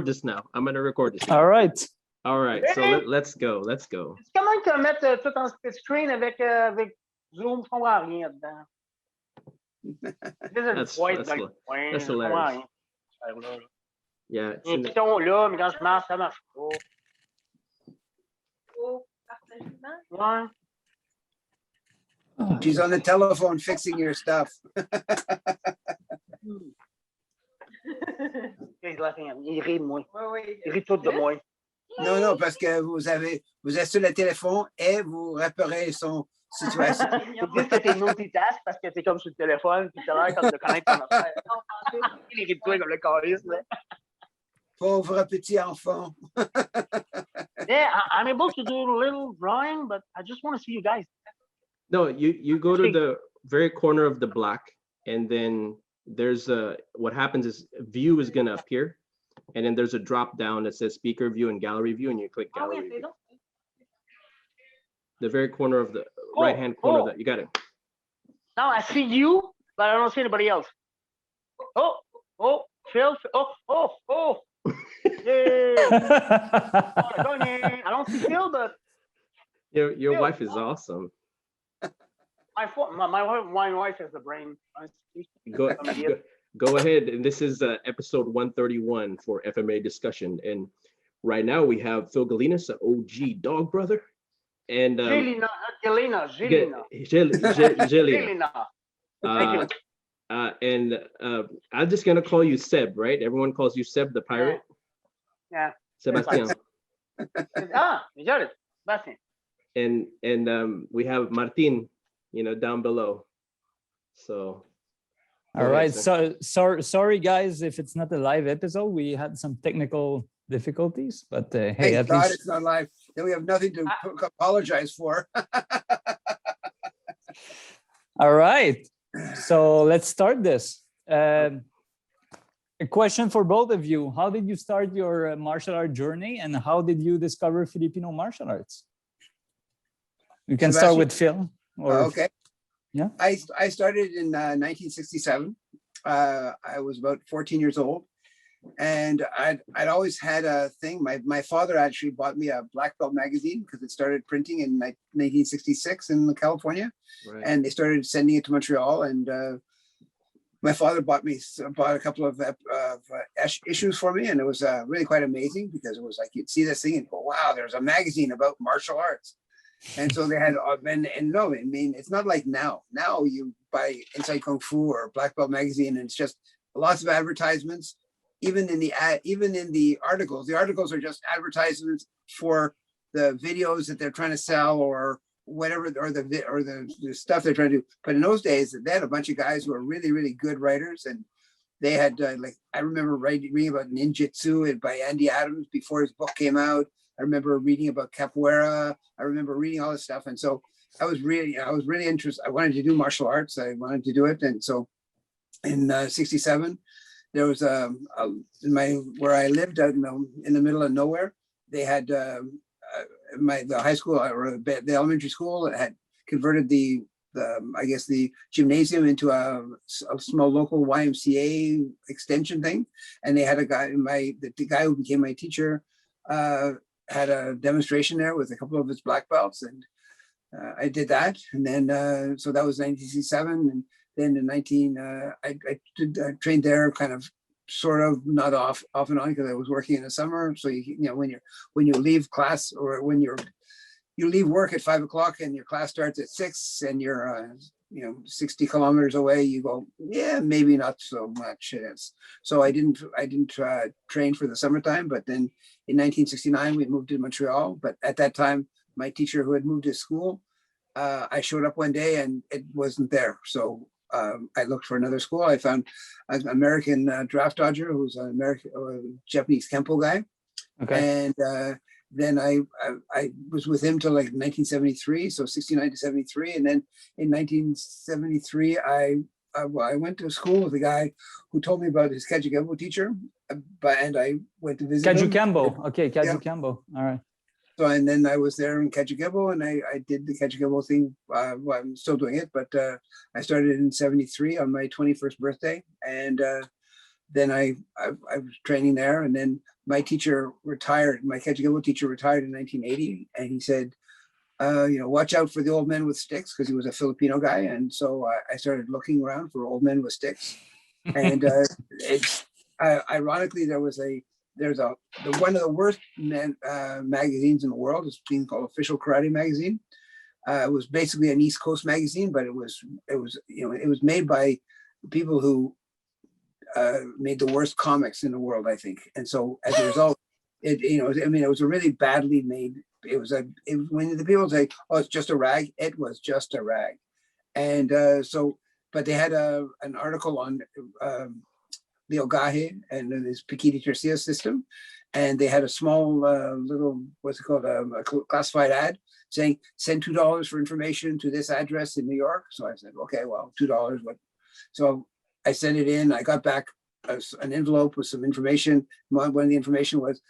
this now. I'm gonna record this. All right. All right. So let's go. Let's go. Comment te mettre tout en split screen avec Zoom, je comprends rien dedans. That's hilarious. Yeah. Il y a un piton là, mais quand je marche, ça marche pas. Ouais. She's on the telephone fixing your stuff. Il rit de moi. Il rit tout de moi. Non, parce que vous êtes sur le téléphone et vous réparez son situation. Tu dis que t'es multitask parce que t'es comme sur le téléphone, puis t'as l'air comme de connaître ton affaire. Il rit de toi comme le calice, là. Pauvre petit enfant. Yeah, I'm able to do a little drawing, but I just want to see you guys. No, you go to the very corner of the black, and then there's what happens is view is gonna appear, and then there's a drop down that says speaker view and gallery view, and you click gallery view. The very corner of the right hand corner that you got it. Now I see you, but I don't see anybody else. Phil, yeah. I don't see Phil, but your wife is awesome. My wife has the brain. Go ahead, and this is episode 131 for FMA discussion, and right now we have Phil Gelinas, an OG dog brother, and Gelinas. Thank you. And I'm just gonna call you Seb, right? Everyone calls you Seb the pirate. Yeah. Sebastien. You got it, Sebastien. And we have Martin, down below. So. All right. So sorry guys if it's not a live episode. We had some technical difficulties, but hey, thank God it's not live. Then we have nothing to apologize for. All right. So let's start this. A question for both of you. How did you start your martial art journey, and how did you discover Filipino martial arts? You can start with Phil. Okay. Yeah. I started in 1967. I was about 14 years old, and I'd always had a thing. My father actually bought me a black belt magazine because it started printing in 1966 in California, right. And they started sending it to Montreal. And my father bought a couple of issues for me, and it was really quite amazing because it was like you'd see this thing and go, "Wow, there's a magazine about martial arts." And so they had, and no, I mean, it's not like now. Now you buy Inside Kung Fu or Black Belt magazine, and it's just lots of advertisements. Even in the articles, are just advertisements for the videos that they're trying to sell or whatever, or the stuff they're trying to do. But in those days, they had a bunch of guys who were really, really good writers, and they had I remember reading about ninjutsu by Andy Adams before his book came out. I remember reading about capoeira. I remember reading all this stuff. And so I was really interested. I wanted to do martial arts. I wanted to do it. And so in 67, there was where I lived out in the middle of nowhere, they had the high school or the elementary school had converted the gymnasium into a small local YMCA extension thing. And they had a guy, the guy who became my teacher, had a demonstration there with a couple of his black belts, and I did that. And then so that was 1967, and then in I trained there, kind of sort of not off and on, because I was working in the summer. So when you leave class, or when you leave work at 5 o'clock and your class starts at 6, and you're 60 kilometers away, you go, yeah, maybe not so much. So I didn't train for the summertime. But then in 1969 we moved to Montreal. But at that time, my teacher, who had moved to school, I showed up one day and it wasn't there. So I looked for another school. I found an American draft dodger who's an American Japanese Kempo guy. Okay. And then I was with him till like 1973, so 69 to 73. And then in 1973, I went to school with a guy who told me about his Kajukenbo teacher, and I went to visit him. Kajukenbo, okay, Kajukenbo, all right. So, and then I was there in Kajukenbo, and I did the Kajukenbo thing. Well, I'm still doing it, but I started in 73 on my 21st birthday. And then I was training there, and then my teacher retired. My Kajigilwa teacher retired in 1980, and he said, watch out for the old men with sticks, because he was a Filipino guy. And so I started looking around for old men with sticks. And it's ironically, there's one of the worst magazines in the world. It's being called Official Karate Magazine. It was basically an East Coast magazine, but it was made by people who made the worst comics in the world, I think. And so as a result, it was a really badly made. When the people say, "Oh, it's just a rag," it was just a rag. And but they had an article on the Ogahe and this Pikiti Tercia system, and they had a small little, what's it called, a classified ad saying, "Send $2 for information to this address in New York." So I said, okay, well, $2. What? So I sent it in. I got back an envelope with some information. One of the information was,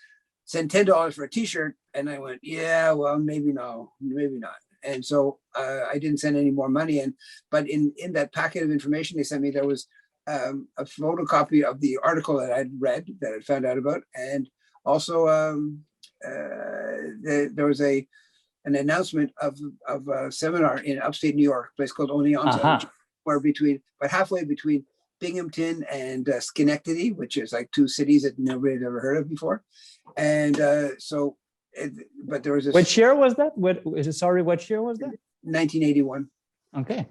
send $10 for a T-shirt. And I went, yeah, well, maybe not. And so I didn't send any more money in. But in that packet of information they sent me, there was a photocopy of the article that I'd read, that I'd found out about. And also there was an announcement of a seminar in upstate New York, a place called Oneonta, but halfway between Binghamton and Schenectady, which is like two cities that nobody had ever heard of before. And but there was this. Which year was that? What year was that? 1981. Okay.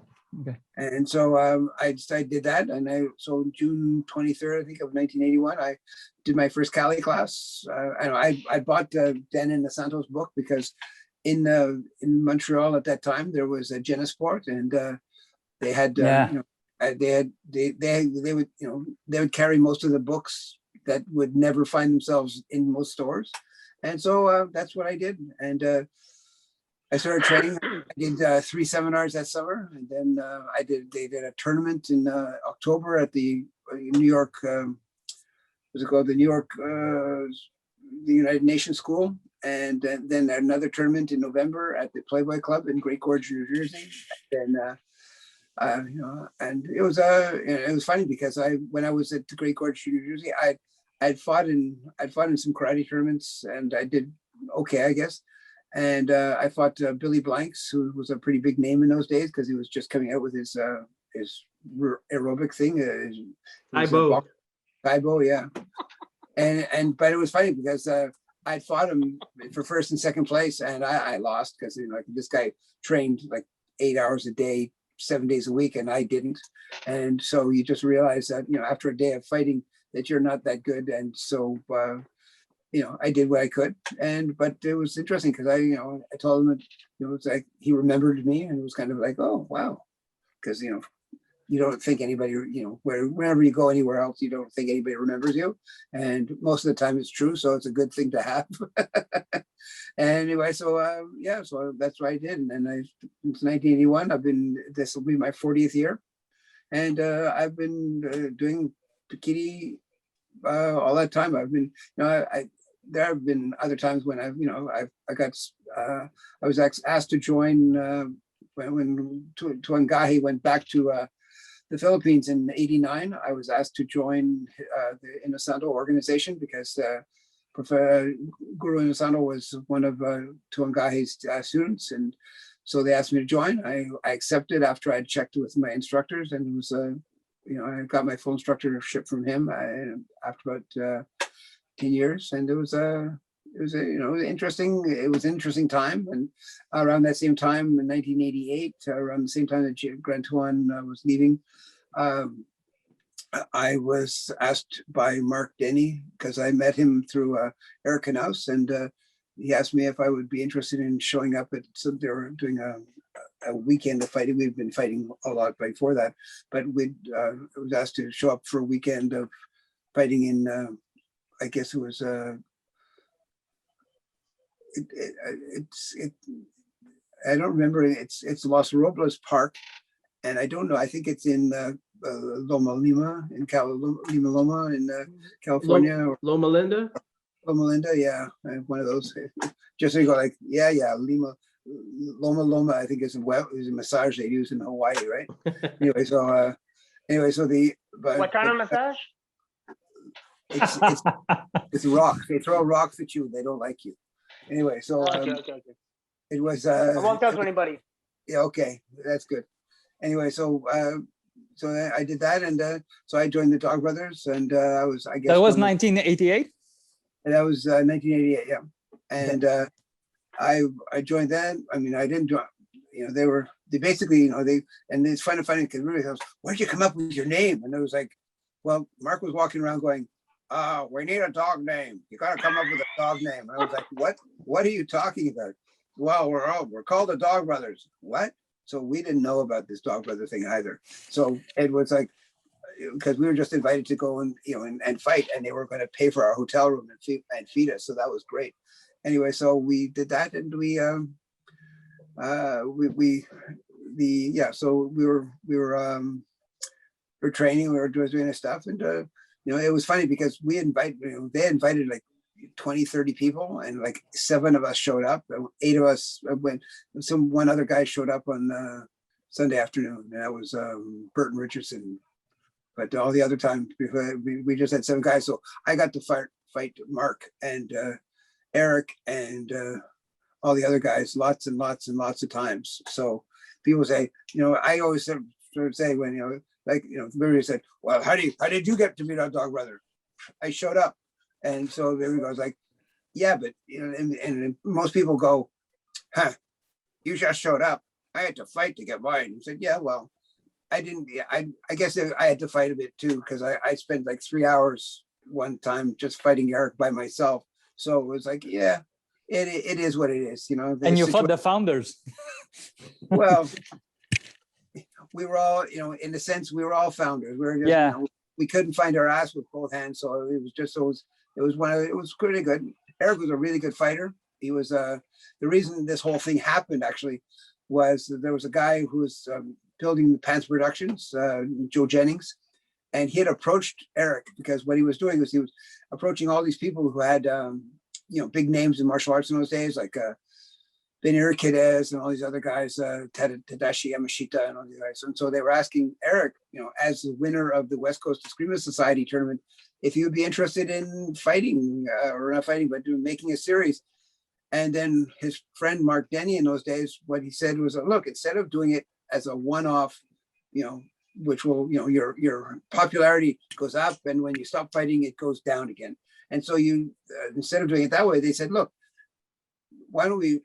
And so I did that, and so June 23rd, I think, of 1981, I did my first Cali class. I bought Dan Santos' book because in Montreal at that time there was a Genesport, and they had they would carry most of the books that would never find themselves in most stores. And so that's what I did. And I started training. I did 3 seminars that summer. And then they did a tournament in October at the New York, what's it called? The New York, the United Nations School. And then another tournament in November at the Playboy Club in Great Gorge, New Jersey. And and it was funny because when I was at the Great Gorge, New Jersey, I'd fought in some karate tournaments, and I did okay, I guess. And I fought Billy Blanks, who was a pretty big name in those days because he was just coming out with his aerobic thing. Taibo, yeah. But it was funny because I fought him for first and second place, and I lost because this guy trained like 8 hours a day, 7 days a week, and I didn't. And so you just realize that after a day of fighting that you're not that good. And so I did what I could. But it was interesting because I told him that it's like he remembered me, and it was kind of like, oh wow, because you don't think anybody, wherever you go anywhere else, you don't think anybody remembers you. And most of the time it's true. So it's a good thing to have. Anyway, so that's what I did. And then since 1981, this will be my 40th year. And I've been doing Pikiti all that time. I've been, there have been other times when I was asked to join when Tuhon Gahi went back to the Philippines in '89. I was asked to join the Inosanto organization because Guru Inosanto was one of Tuhon Gahi's students, and so they asked me to join. I accepted after I checked with my instructors, and it was I got my full instructorship from him after about 10 years, and it was interesting. It was an interesting time. And around that same time in 1988, around the same time that Grand Tuhon was leaving, I was asked by Mark Denny, because I met him through Eric Knaus, and he asked me if I would be interested in showing up at they were doing a weekend of fighting. We've been fighting a lot before that, but I was asked to show up for a weekend of fighting in, I guess it was, I don't remember. It's Los Robles Park, and I don't know. I think it's in Loma Lima in Loma in California. Loma Linda. Loma Linda, yeah, one of those. Just so you go like, yeah, Loma. I think is a massage they use in Hawaii, right? Anyway, so what kind of massage? It's rocks. They throw rocks at you. They don't like you. Anyway, so Okay. it was. I won't tell to anybody. Yeah, okay, that's good. Anyway, so I did that, and so I joined the Dog Brothers, and I guess That was 1988. and that was 1988, yeah. And I joined that. I mean, I didn't join. They basically, and it's funny because everybody goes, "Where'd you come up with your name?" And it was like, well, Mark was walking around going, we need a dog name. You got to come up with a dog name. And I was like, what are you talking about? Well, we're called the Dog Brothers. What? So we didn't know about this Dog Brother thing either. So it was like, because we were just invited to go and and fight, and they were going to pay for our hotel room and feed us. So that was great. Anyway, so we did that, and so we were training, we were doing this stuff, and it was funny because they invited like 20, 30 people, and like 7 of us showed up, and 8 of us went. One other guy showed up on Sunday afternoon, and that was Burton Richardson. But all the other time, we just had 7 guys. So I got to fight Mark and Eric and all the other guys lots and lots and lots of times. So people say, I always sort of say when, everybody said, well, how did you get to be our Dog Brother? I showed up. And so everybody goes like, yeah, but, and most people go, you just showed up. I had to fight to get mine. And said, yeah, well, I didn't, I guess I had to fight a bit too, because I spent like 3 hours one time just fighting Eric by myself. So it was like, yeah, it is what it is, And you fought the founders. Well, we were all, in a sense, we were all founders. We were just, we couldn't find our ass with both hands. So it was just, it was pretty good. Eric was a really good fighter. He was, the reason this whole thing happened actually was there was a guy who was building the Pants Productions, Joe Jennings, and he had approached Eric because what he was doing was he was approaching all these people who had, big names in martial arts in those days, like Ben Urquidez and all these other guys, Tadashi Yamashita and all these guys. And so they were asking Eric, as the winner of the West Coast Eskrima Society tournament, if he would be interested in fighting, or not fighting, but making a series. And then his friend Mark Denny in those days, what he said was, look, instead of doing it as a one-off, which will, your popularity goes up, and when you stop fighting, it goes down again. And so instead of doing it that way, they said, look, why don't we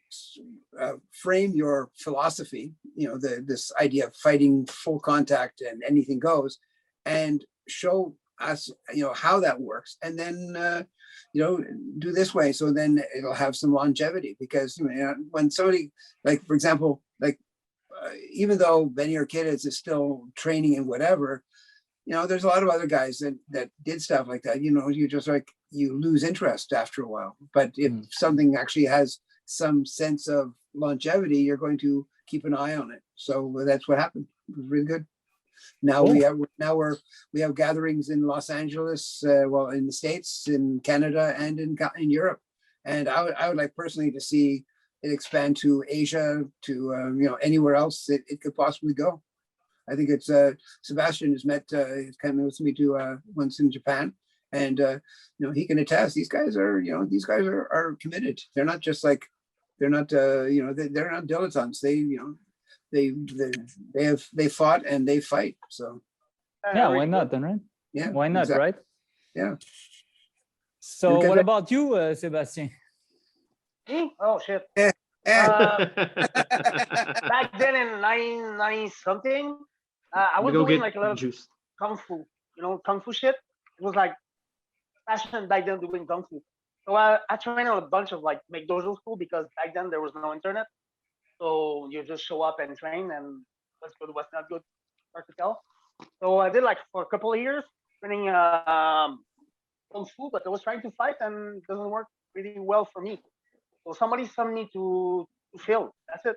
frame your philosophy, this idea of fighting full contact and anything goes, and show us, how that works, and then, do this way. So then it'll have some longevity, because when somebody, like, for example, like, even though Benny Urquidez is still training and whatever, there's a lot of other guys that did stuff like that. You just you lose interest after a while. But if something actually has some sense of longevity, you're going to keep an eye on it. So that's what happened. It was really good. Now we have gatherings in Los Angeles, in the States, in Canada, and in Europe. And I would like personally to see it expand to Asia, to anywhere else it could possibly go. I think it's Sebastien has met, he's kind of with me to once in Japan, and he can attest. These guys are committed. They're not just like, they're not they're not dilettantes. They fought and they fight. So yeah, why not then, right? Yeah, why not, exactly. right? Yeah. So what about you, Sebastien? Oh shit. Yeah. Back then in 90 something, I was doing like a lot of kung fu, kung fu shit. It was like fashion back then doing kung fu. So I trained on a bunch of like make dojo school, because back then there was no internet. So you just show up and train, and what's good, what's not good, hard to tell. So I did like for a couple of years training kung fu, but I was trying to fight and it doesn't work really well for me. So somebody sent me to film. That's it.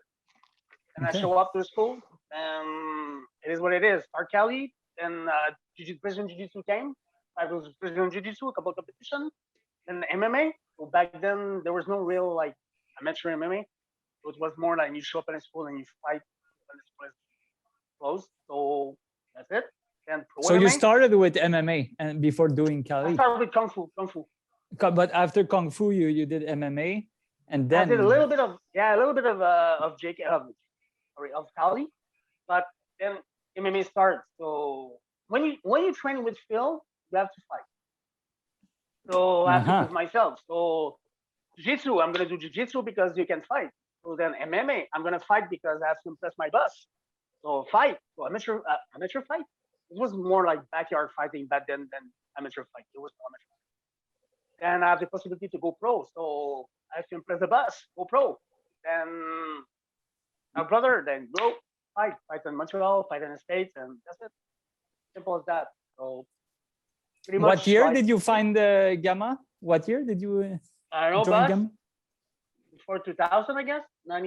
And I show up to school, and it is what it is. Arcali, and Brazilian Jiu-Jitsu came. I was Brazilian Jiu-Jitsu, a couple of competitions, and MMA. So back then there was no real like amateur MMA. It was more like you show up in a school and you fight when the school is closed. So that's it. then pro So you MMA. started with MMA and before doing I Cali, started with Kung Fu. but after Kung Fu, you did MMA, and I did a then little bit of JK of Cali, but then MMA starts. So when you train with Phil, you have to fight. So I have to prove myself. So jiu-jitsu, I'm gonna do jiu-jitsu because you can fight. So then MMA, I'm gonna fight because I have to impress my boss. So fight. So amateur fight. It was more like backyard fighting back then than amateur fight. It was more amateur. Then I have the possibility to go pro. So I have to impress the boss, go pro. Then my brother, then go fight in Montreal, fight in the States, and that's it. Simple as that. So pretty much. what year did you find Gamma? What year did you I don't know, join boss. Gamma? Before 2000, I guess. I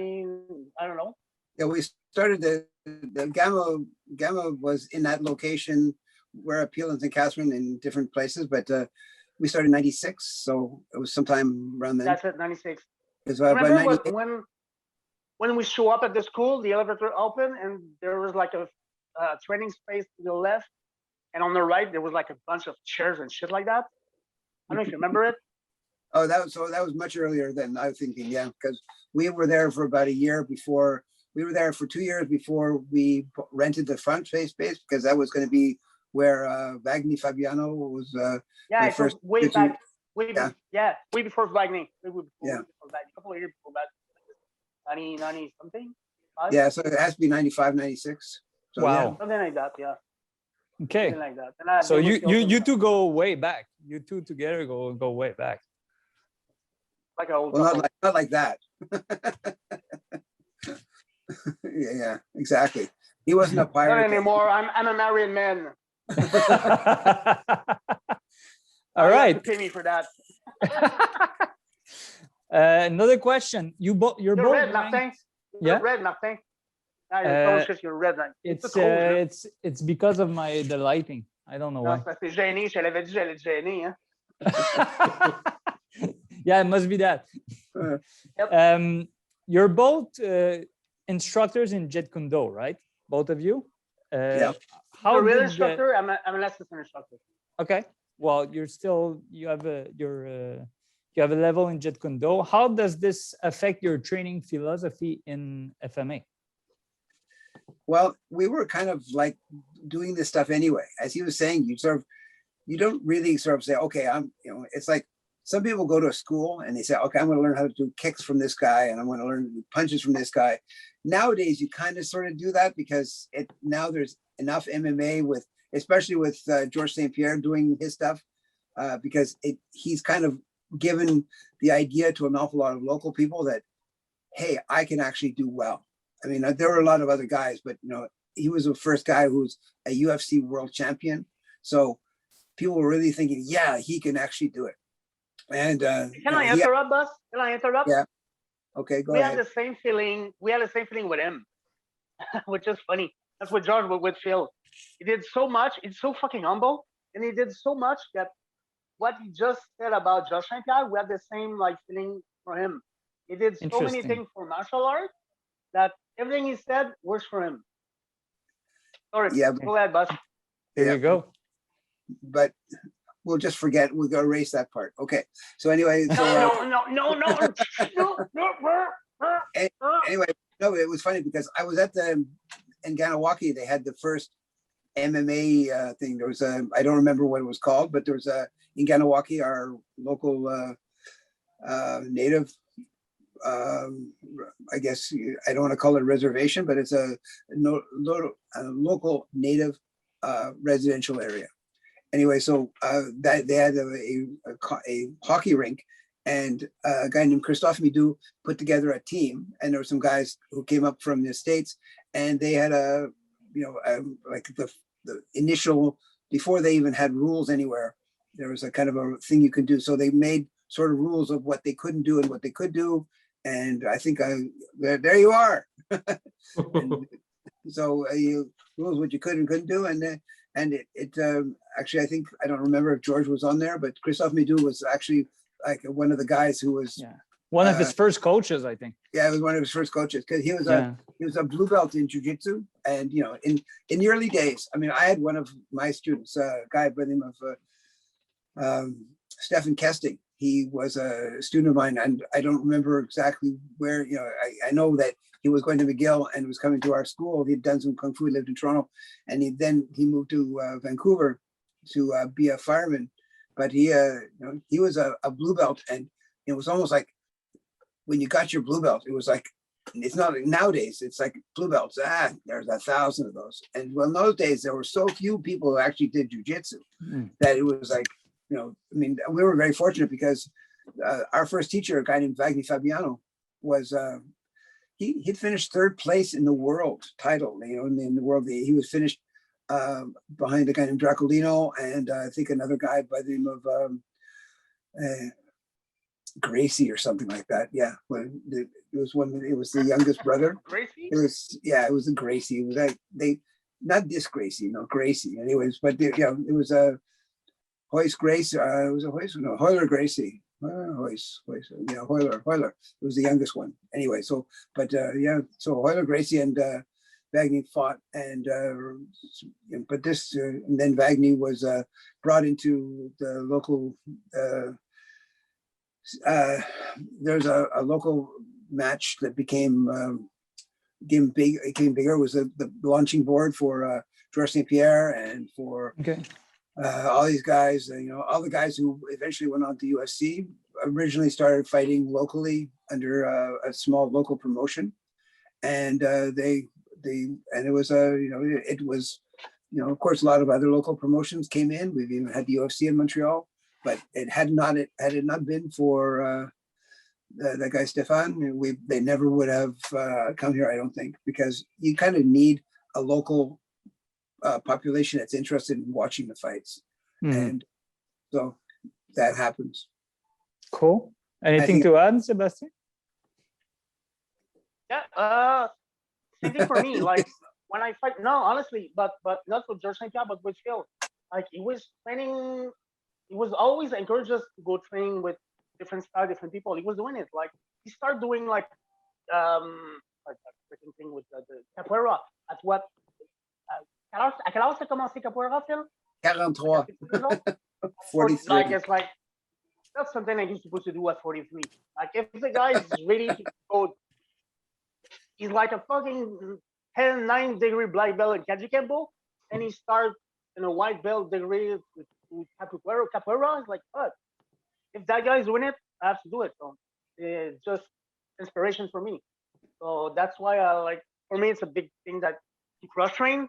don't know. Yeah, we started the Gamma was in that location where Peelins and Catherine in different places, but we started in 96, so it was sometime around then. That's it, 96. Because I remember when we show up at the school, the elevator opened and there was like a training space to the left, and on the right there was like a bunch of chairs and shit like that. I don't know if you remember it. Oh, that was much earlier than I was thinking. Yeah, because we were there for about a year before. We were there for 2 years before we rented the front face space, because that was going to be where Vagni Fabiano was. Yeah, it was way back. Way before Vagni. Yeah. A couple of years before that. 90 something. Yeah, so it has to be 95, 96. So, Wow. Yeah. Something like that. Yeah. Okay. Something like that. And So you two go way back. You two together go way back. Like an old Well, not like that. yeah, exactly. He wasn't a pirate. Not anymore. I'm a married man. All right. You have to pay me for that. Another question. You're both red, Martin. Yeah. You're red, Martin. You're red. It's because of the lighting. I don't know why. C'est gêné. Je l'avais dit, j'allais te gêner. Hein? Yeah, it must be that. Yep. You're both instructors in Jeet Kune Do, right? Both of you. Yeah. How a real instructor? I'm an assistant instructor. Okay. Well, you have a level in Jeet Kune Do. How does this affect your training philosophy in FMA? Well, we were kind of like doing this stuff anyway. As he was saying, you don't really sort of say, okay, it's like some people go to a school and they say, okay, I'm going to learn how to do kicks from this guy and I'm going to learn to do punches from this guy. Nowadays, you kind of sort of do that because now there's enough MMA especially with George St. Pierre doing his stuff, because he's kind of given the idea to an awful lot of local people that, hey, I can actually do well. I mean, there were a lot of other guys, but he was the first guy who's a UFC world champion. So people were really thinking, yeah, he can actually do it. And can I interrupt, boss? Can I interrupt? Yeah. Okay, go ahead. We had the same feeling with him, which is funny. That's what George with Phil. He did so much. He's so fucking humble, and he did so much that what he just said about Josh St. Pierre, we had the same feeling for him. He did so many things for martial art that everything he said works for him. Sorry. Yeah. Go ahead, boss. There you go. But we'll just forget. We'll go erase that part. Okay. So anyway. No. Anyway, it was funny because I was in Ganawaki. They had the first MMA thing. There was I don't remember what it was called, but there was in Ganawaki, our local native. I guess I don't want to call it a reservation, but it's a local native residential area. Anyway, so that they had a hockey rink, and a guy named Christophe Midou put together a team, and there were some guys who came up from the States, and they had like the initial, before they even had rules anywhere, there was a kind of a thing you could do. So they made sort of rules of what they couldn't do and what they could do. And I think there you are. So rules what you could and couldn't do, and it actually, I think, I don't remember if George was on there, but Christophe Midou was actually like one of the guys who was One of his first coaches, I think. Yeah, it was one of his first coaches because he was a blue belt in jiu-jitsu. And, you know, in the early days, I mean, I had one of my students, a guy by the name of Stefan Kesting. He was a student of mine, and I don't remember exactly where, you know, I know that he was going to McGill and was coming to our school. He'd done some Kung Fu, he lived in Toronto, and he moved to Vancouver to be a fireman. But he was a blue belt, and it was almost like when you got your blue belt, it was like, it's not like nowadays, it's like blue belts, there's 1,000 of those. And well, in those days, there were so few people who actually did jujitsu that it was like, you know, I mean, we were very fortunate because our first teacher, a guy named Wagner Fabiano, was, he'd finished third place in the world title, you know, in the world. He was finished behind a guy named Dracolino and I think another guy by the name of Gracie or something like that. Yeah, it was the youngest brother. Gracie? It was a Gracie. It was like not this Gracie, no, Gracie. Anyways, but it was a Hoist Grace. It was a Hoist, no, Hoyler Gracie. Hoist, Hoyler. It was the youngest one. Anyway, so Hoyler Gracie and Wagner fought, and but this and then Wagner was brought into the local. There's a local match that became big. It became bigger. It was the launching board for Georges St-Pierre and for all these guys. All the guys who eventually went on to UFC originally started fighting locally under a small local promotion, and it was of course a lot of other local promotions came in. We've even had the UFC in Montreal. But had it not been for that guy Stefan, they never would have come here, I don't think, because you kind of need a local population that's interested in watching the fights, and so that happens. Cool. Anything to add, Sebastien? Yeah, same thing for me. Like when I fight, no, honestly, but not with Georges St-Pierre, but with Phil. Like he was training. He was always encouraged us to go train with different style, different people. He was doing it. Like he started doing like that freaking thing with the capoeira. At what? À quelle heure t'as commencé capoeira, Phil? 43. 43. Like it's like that's something that he's supposed to do at 43. Like if the guy is ready to go, he's like a fucking 9 degree black belt in Kaji Kempo, and he starts in a white belt degree with capoeira is like, fuck. If that guy's doing it, I have to do it. So it's just inspiration for me. So that's why for me, it's a big thing that you cross train.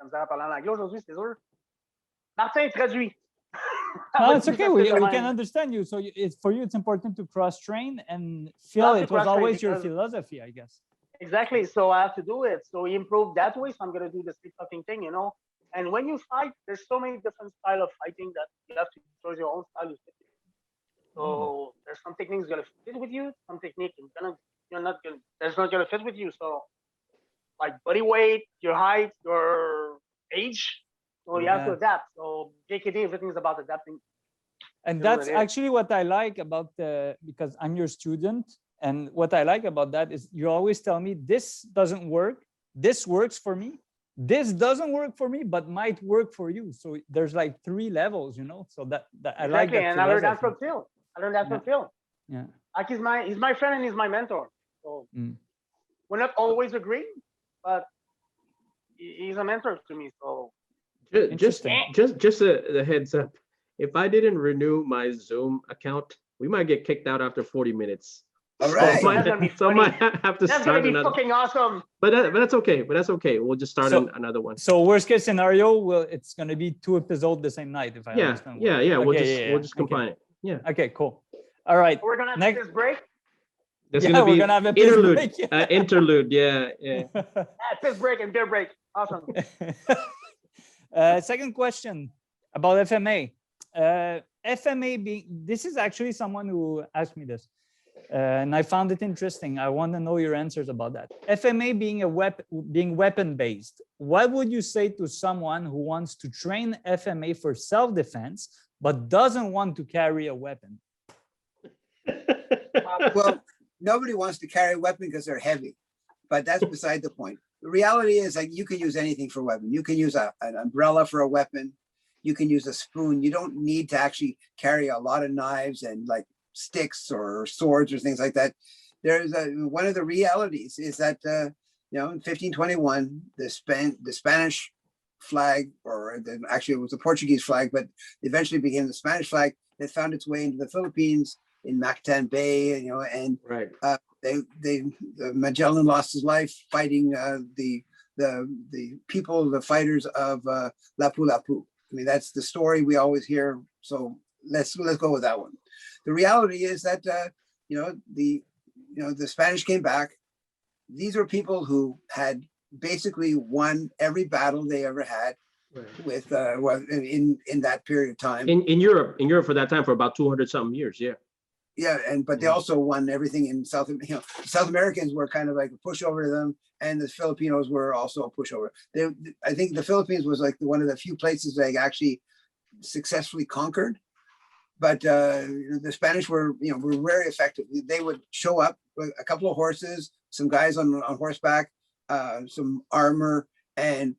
Aujourd'hui, c'est sûr. Martin, traduit. No, it's okay. We can understand you. So for you, it's important to cross train, and Phil, it was always your philosophy, I guess. Exactly. So I have to do it. So he improved that way. So I'm gonna do the street fucking thing, And when you fight, there's so many different styles of fighting that you have to choose your own style. So there's some techniques gonna fit with you, some technique that's not gonna fit with you. So like body weight, your height, your age, so you have to adapt. So JKD, everything's about adapting. And that's actually what I like about because I'm your student, and what I like about that is you always tell me this doesn't work, this works for me. This doesn't work for me, but might work for you. So there's like 3 levels, So that I like that. And I learned that from Phil. Yeah. Like he's my friend and he's my mentor. So we're not always agreeing, but he's a mentor to me. So just a heads up. If I didn't renew my Zoom account, we might get kicked out after 40 minutes. All right. So I might have to that's start gonna be another. Fucking awesome. But that's okay. We'll just start another one. So worst case scenario, it's gonna be 2 episodes the same night, if I understand. Yeah. We'll just combine it. Yeah. Okay, cool. All right. We're gonna have this break. There's gonna be we're gonna have a interlude. break. Interlude. Yeah. Piss break and beer break. Awesome. Second question about FMA. FMA being, this is actually someone who asked me this. And I found it interesting. I want to know your answers about that. FMA being weapon-based, what would you say to someone who wants to train FMA for self-defense but doesn't want to carry a weapon? Well, nobody wants to carry a weapon because they're heavy, but that's beside the point. The reality is like you can use anything for a weapon. You can use an umbrella for a weapon. You can use a spoon. You don't need to actually carry a lot of knives and like sticks or swords or things like that. There's one of the realities is that in 1521 the Spanish flag, or actually it was the Portuguese flag, but eventually became the Spanish flag that found its way into the Philippines in Mactan Bay, and Right. Magellan lost his life fighting the people, the fighters of Lapu-Lapu. I mean, that's the story we always hear. So let's go with that one. The reality is that the Spanish came back. These were people who had basically won every battle they ever had. Right. With in that period of time in Europe for that time for about 200 something years. But they also won everything in South Americans were kind of like a pushover to them, and the Filipinos were also a pushover. I think the Philippines was like one of the few places they actually successfully conquered, but the Spanish were very effective. They would show up with a couple of horses, some guys on horseback, some armor, and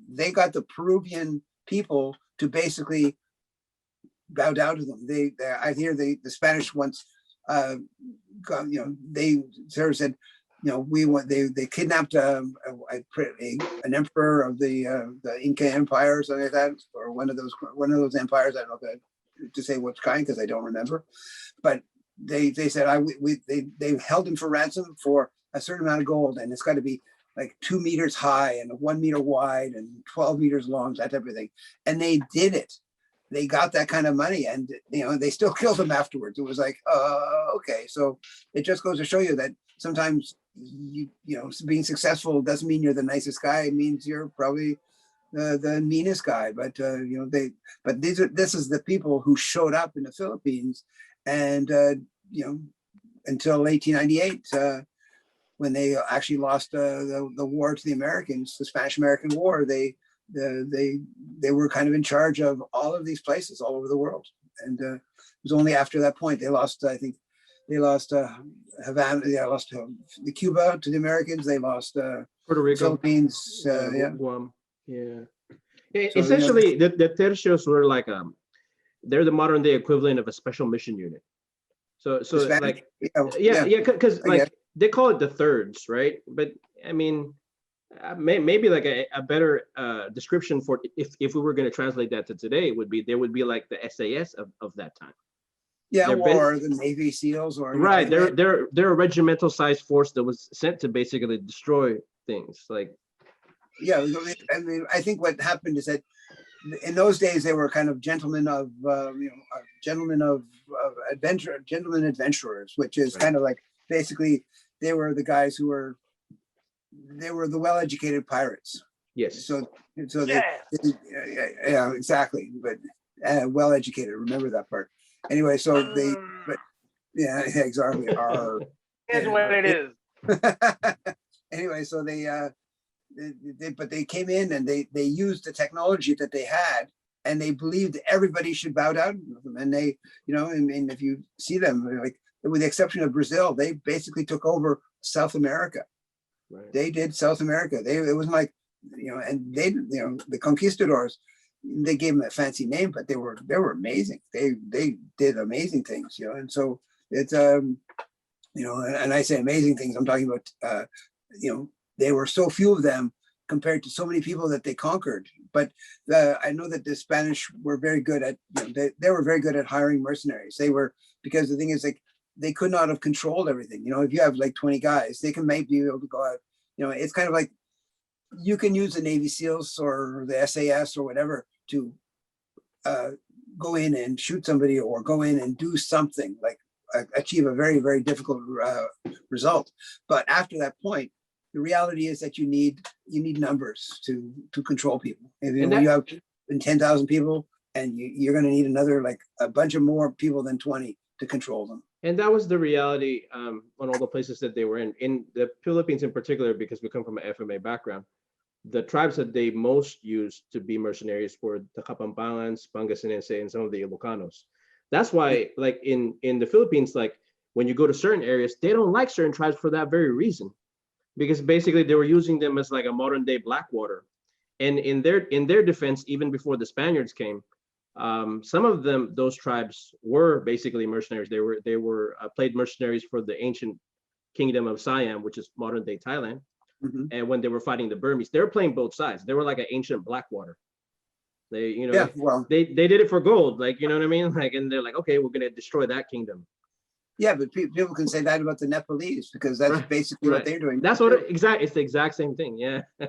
they got the Peruvian people to basically bow down to them. I hear the Spanish once, they sort of said, they kidnapped an emperor of the Inca Empire or something like that, or one of those empires. I don't know to say which kind because I don't remember, but they said they held him for ransom for a certain amount of gold, and it's got to be like 2 meters high and 1 meter wide and 12 meters long, that type of thing. And they did it. They got that kind of money, and they still killed him afterwards. It was like, okay. So it just goes to show you that sometimes being successful doesn't mean you're the nicest guy. It means you're probably the meanest guy. But this is the people who showed up in the Philippines, and until 1898. When they actually lost the war to the Americans, the Spanish-American War, they were kind of in charge of all of these places all over the world. And it was only after that point they lost, I think, they lost Havana, they lost the Cuba to the Americans, they lost Puerto Rico, Philippines, Guam. Essentially, the tercios were like they're the modern day equivalent of a special mission unit. So like because they call it the thirds, right? But I mean, maybe like a better description for if we were going to translate that to today would be there would be like the SAS of that time. Or the Navy SEALs, or right. They're a regimental sized force that was sent to basically destroy things. Like I mean, I think what happened is that in those days they were kind of gentlemen adventurers, which is kind of like basically they were the guys who were the well-educated pirates. Yes. So they exactly. But well-educated. Remember that part. Anyway, so exactly. Here's what it is. Anyway, so they came in and they used the technology that they had, and they believed everybody should bow down to them. And they, and if you see them, like with the exception of Brazil, they basically took over South America. Right. They did South America. It was like, and they, the conquistadors, they gave them a fancy name, but they were amazing. They did amazing things, and so it's and I say amazing things. I'm talking about there were so few of them compared to so many people that they conquered. But I know that the Spanish were very good at they were very good at hiring mercenaries. They were, because the thing is, like, they could not have controlled everything. If you have like 20 guys, they can maybe be able to go out. It's kind of like you can use the Navy SEALs or the SAS or whatever to go in and shoot somebody, or go in and do something like achieve a very, very difficult result. But after that point, the reality is that you need numbers to control people. If you have 10,000 people, and you're going to need another, like a bunch of more people than 20 to control them. And that was the reality on all the places that they were in the Philippines in particular, because we come from an FMA background. The tribes that they most used to be mercenaries were the Kapampangans, Pangasinense, and some of the Ilocanos. That's why, like in the Philippines, like when you go to certain areas, they don't like certain tribes for that very reason, because basically they were using them as like a modern day Blackwater. And in their defense, even before the Spaniards came, some of them, those tribes were basically mercenaries. They were played mercenaries for the ancient kingdom of Siam, which is modern day Thailand. Mhm. And when they were fighting the Burmese, they were playing both sides. They were like an ancient Blackwater. They, Yeah, well, they did it for gold, like, you know what I mean? Like, and they're like, okay, we're gonna destroy that kingdom. yeah, but people can say that about the Nepalese because that's Right, basically what right. they're doing. That's too. what it's the exact same thing. Yeah. You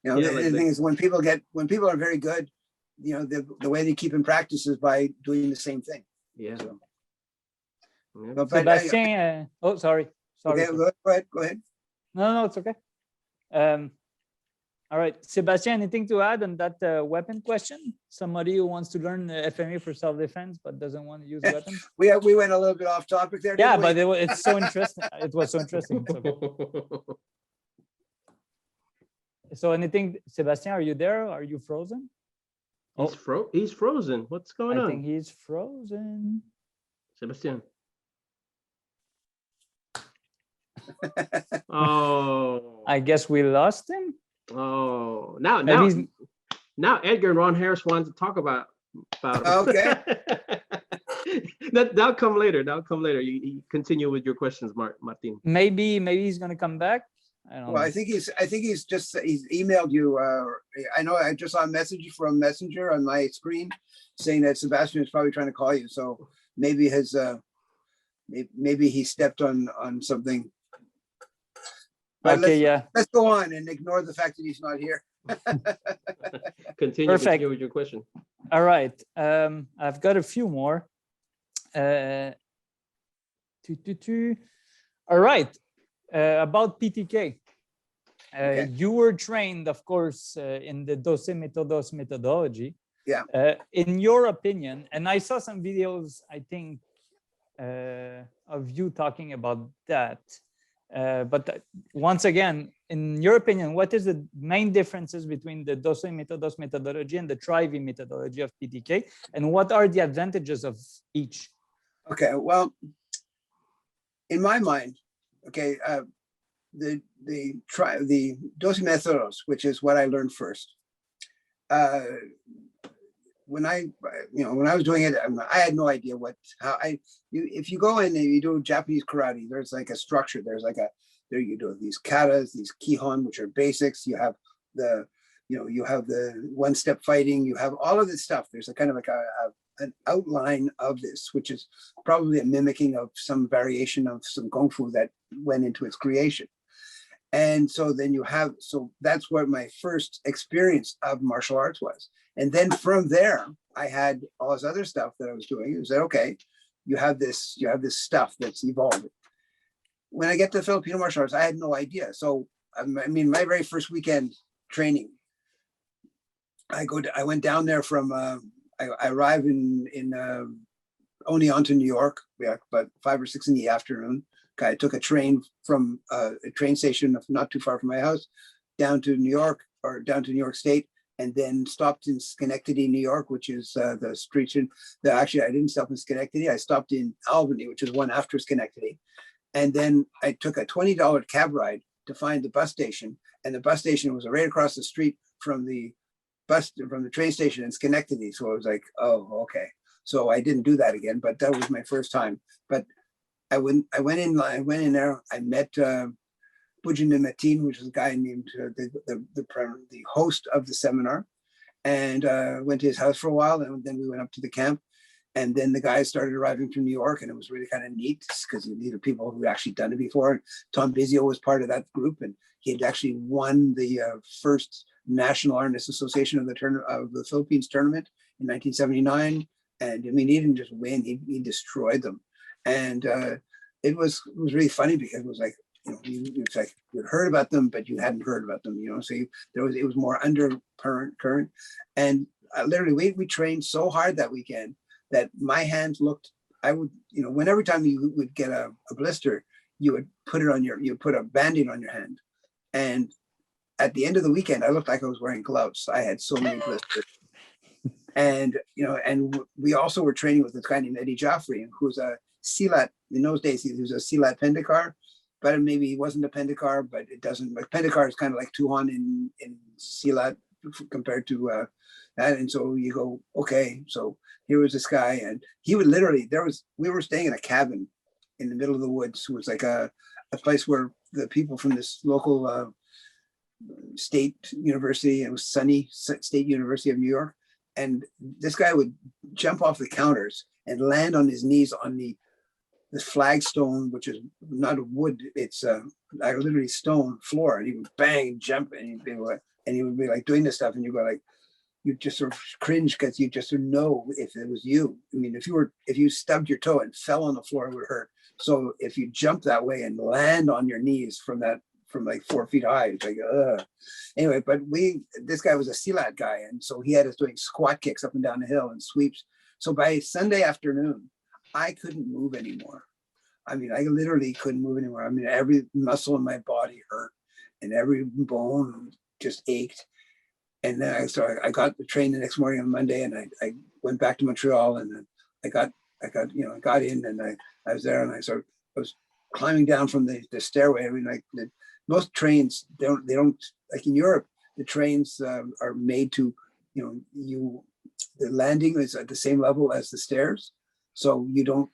know, Yeah, the, like the the- thing is when people are very good, you know, the way they keep in practice is by doing the same thing. Yeah. So, Yeah. but Sebastien, oh, sorry. okay, Sorry. go ahead. No, it's okay. All right, Sebastien, anything to add on that weapon question? Somebody who wants to learn FMA for self-defense but doesn't want to use weapons? We went a little bit off topic there. Yeah, didn't we? but it's so interesting. It was so interesting. It's okay. So anything, Sebastien, are you there? Are you frozen? He's frozen. What's going I on? think he's frozen. Sebastien. Oh. I guess we lost him. Oh. Now Maybe Edgar and Ron Harris wanted to talk about it. Okay. That'll come later. You continue with your questions, Martin. maybe he's gonna come back. I don't Well, know. I think he's emailed you. I know I just saw a message from Messenger on my screen saying that Sebastien is probably trying to call you. So maybe maybe he stepped on something. But Okay, yeah. let's go on and ignore the fact that he's not here. Continue with your question. All right. I've got a few more. All right. About PTK. Okay. You were trained, of course, in the 12 Métodos methodology. Yeah. In your opinion, and I saw some videos, I think, of you talking about that. But once again, in your opinion, what is the main differences between the 12 Métodos methodology and the Tri-V methodology of PTK? And what are the advantages of each? Okay, well, in my mind, okay, the 12 métodos, which is what I learned first. When I was doing it, I had no idea if you go in and you do Japanese karate, there's like a structure. There you do these katas, these kihon, which are basics. You have the one-step fighting. You have all of this stuff. There's a kind of like an outline of this, which is probably a mimicking of some variation of some kung fu that went into its creation. And so then that's what my first experience of martial arts was. And then from there, I had all this other stuff that I was doing. It was like, okay, you have this stuff that's evolving. When I get to Filipino martial arts, I had no idea. So, I mean, my very first weekend training, I went down there from, I arrived in Oneonta, New York, about 5 or 6 in the afternoon. I took a train from a train station not too far from my house down to New York State, and then stopped in Schenectady, New York, which is the street. Actually, I didn't stop in Schenectady. I stopped in Albany, which is one after Schenectady. And then I took a $20 cab ride to find the bus station. And the bus station was right across the street from the train station in Schenectady. So I was like, oh, okay. So I didn't do that again, but that was my first time. But I went in there. I met Bujin Matin, which was a guy named the host of the seminar, and went to his house for a while. And then we went up to the camp. And then the guys started arriving from New York, and it was really kind of neat because these are people who had actually done it before. And Tom Bizio was part of that group, and he had actually won the first National Artist Association of the Philippines tournament in 1979. And I mean, he didn't just win; he destroyed them. And it was really funny because it was like, it's like you'd heard about them, but you hadn't heard about them, So it was more undercurrent. And literally, we trained so hard that weekend that my hands looked. I would, every time you would get a blister, you would put a Band-Aid on your hand, and at the end of the weekend, I looked like I was wearing gloves. I had so many blisters. And and we also were training with this guy named Eddie Jaffrey, Silat. In those days, he was a Silat Pendikar, but maybe he wasn't a Pendikar, but it doesn't, like Pendikar is kind of like Tuhon in Silat compared to that. And so you go, okay, so here was this guy, and he would literally, we were staying in a cabin in the middle of the woods. It was like a place where the people from this local state university, it was SUNY, State University of New York, and this guy would jump off the counters and land on his knees on the flagstone, which is not a wood, it's like literally stone floor, and he would bang, jump, and he would be like doing this stuff, and you go like, you just sort of cringe because you just sort of know if it was you. I mean, if you stubbed your toe and fell on the floor, it would hurt. So if you jump that way and land on your knees from like 4 feet high, it's like, anyway, but this guy was a Silat guy. And so he had us doing squat kicks up and down the hill and sweeps. So by Sunday afternoon, I couldn't move anymore. I mean, I literally couldn't move anymore. I mean, every muscle in my body hurt and every bone just ached. And then I got the train the next morning on Monday, and I went back to Montreal, and then I got in, and I was there, and I was climbing down from the stairway. I mean, like most trains, they don't like in Europe, the trains are made to, the landing is at the same level as the stairs. So you don't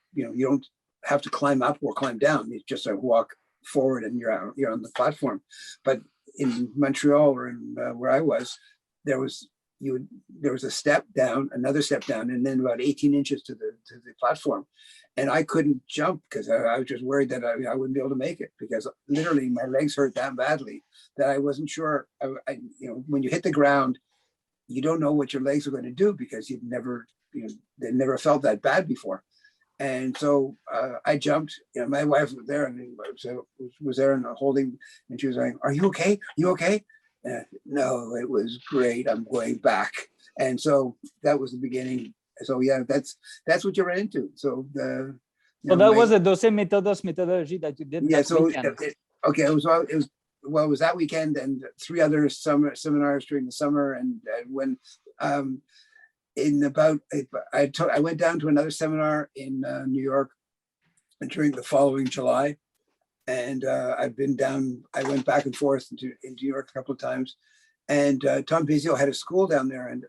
have to climb up or climb down. You just walk forward and you're on the platform. But in Montreal or in where I was, there was a step down, another step down, and then about 18 inches to the platform. And I couldn't jump because I was just worried that I wouldn't be able to make it, because literally my legs hurt that badly that I wasn't sure. When you hit the ground, you don't know what your legs are going to do because they never felt that bad before. And so I jumped. My wife was there and was there and holding, and she was like, "Are you okay? You okay?" No, it was great. I'm going back. And so that was the beginning. So yeah, that's what you ran into. So was a 12 métodos methodology that you did. Yeah. So it was that weekend and 3 other seminars during the summer. And when I went down to another seminar in New York during the following July. And I went back and forth into New York a couple of times. And Tom Bizio had a school down there. And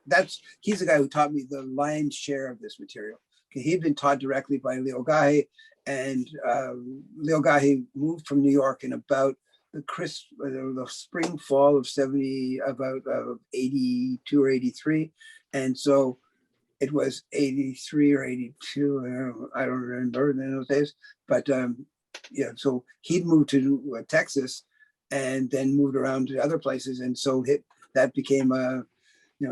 he's the guy who taught me the lion's share of this material. He'd been taught directly by Leo Gahe. And Leo Gahe moved from New York in about the spring, fall of 82 or 83. And so it was 83 or 82. I don't remember in those days. But so he'd moved to Texas and then moved around to other places. And so that became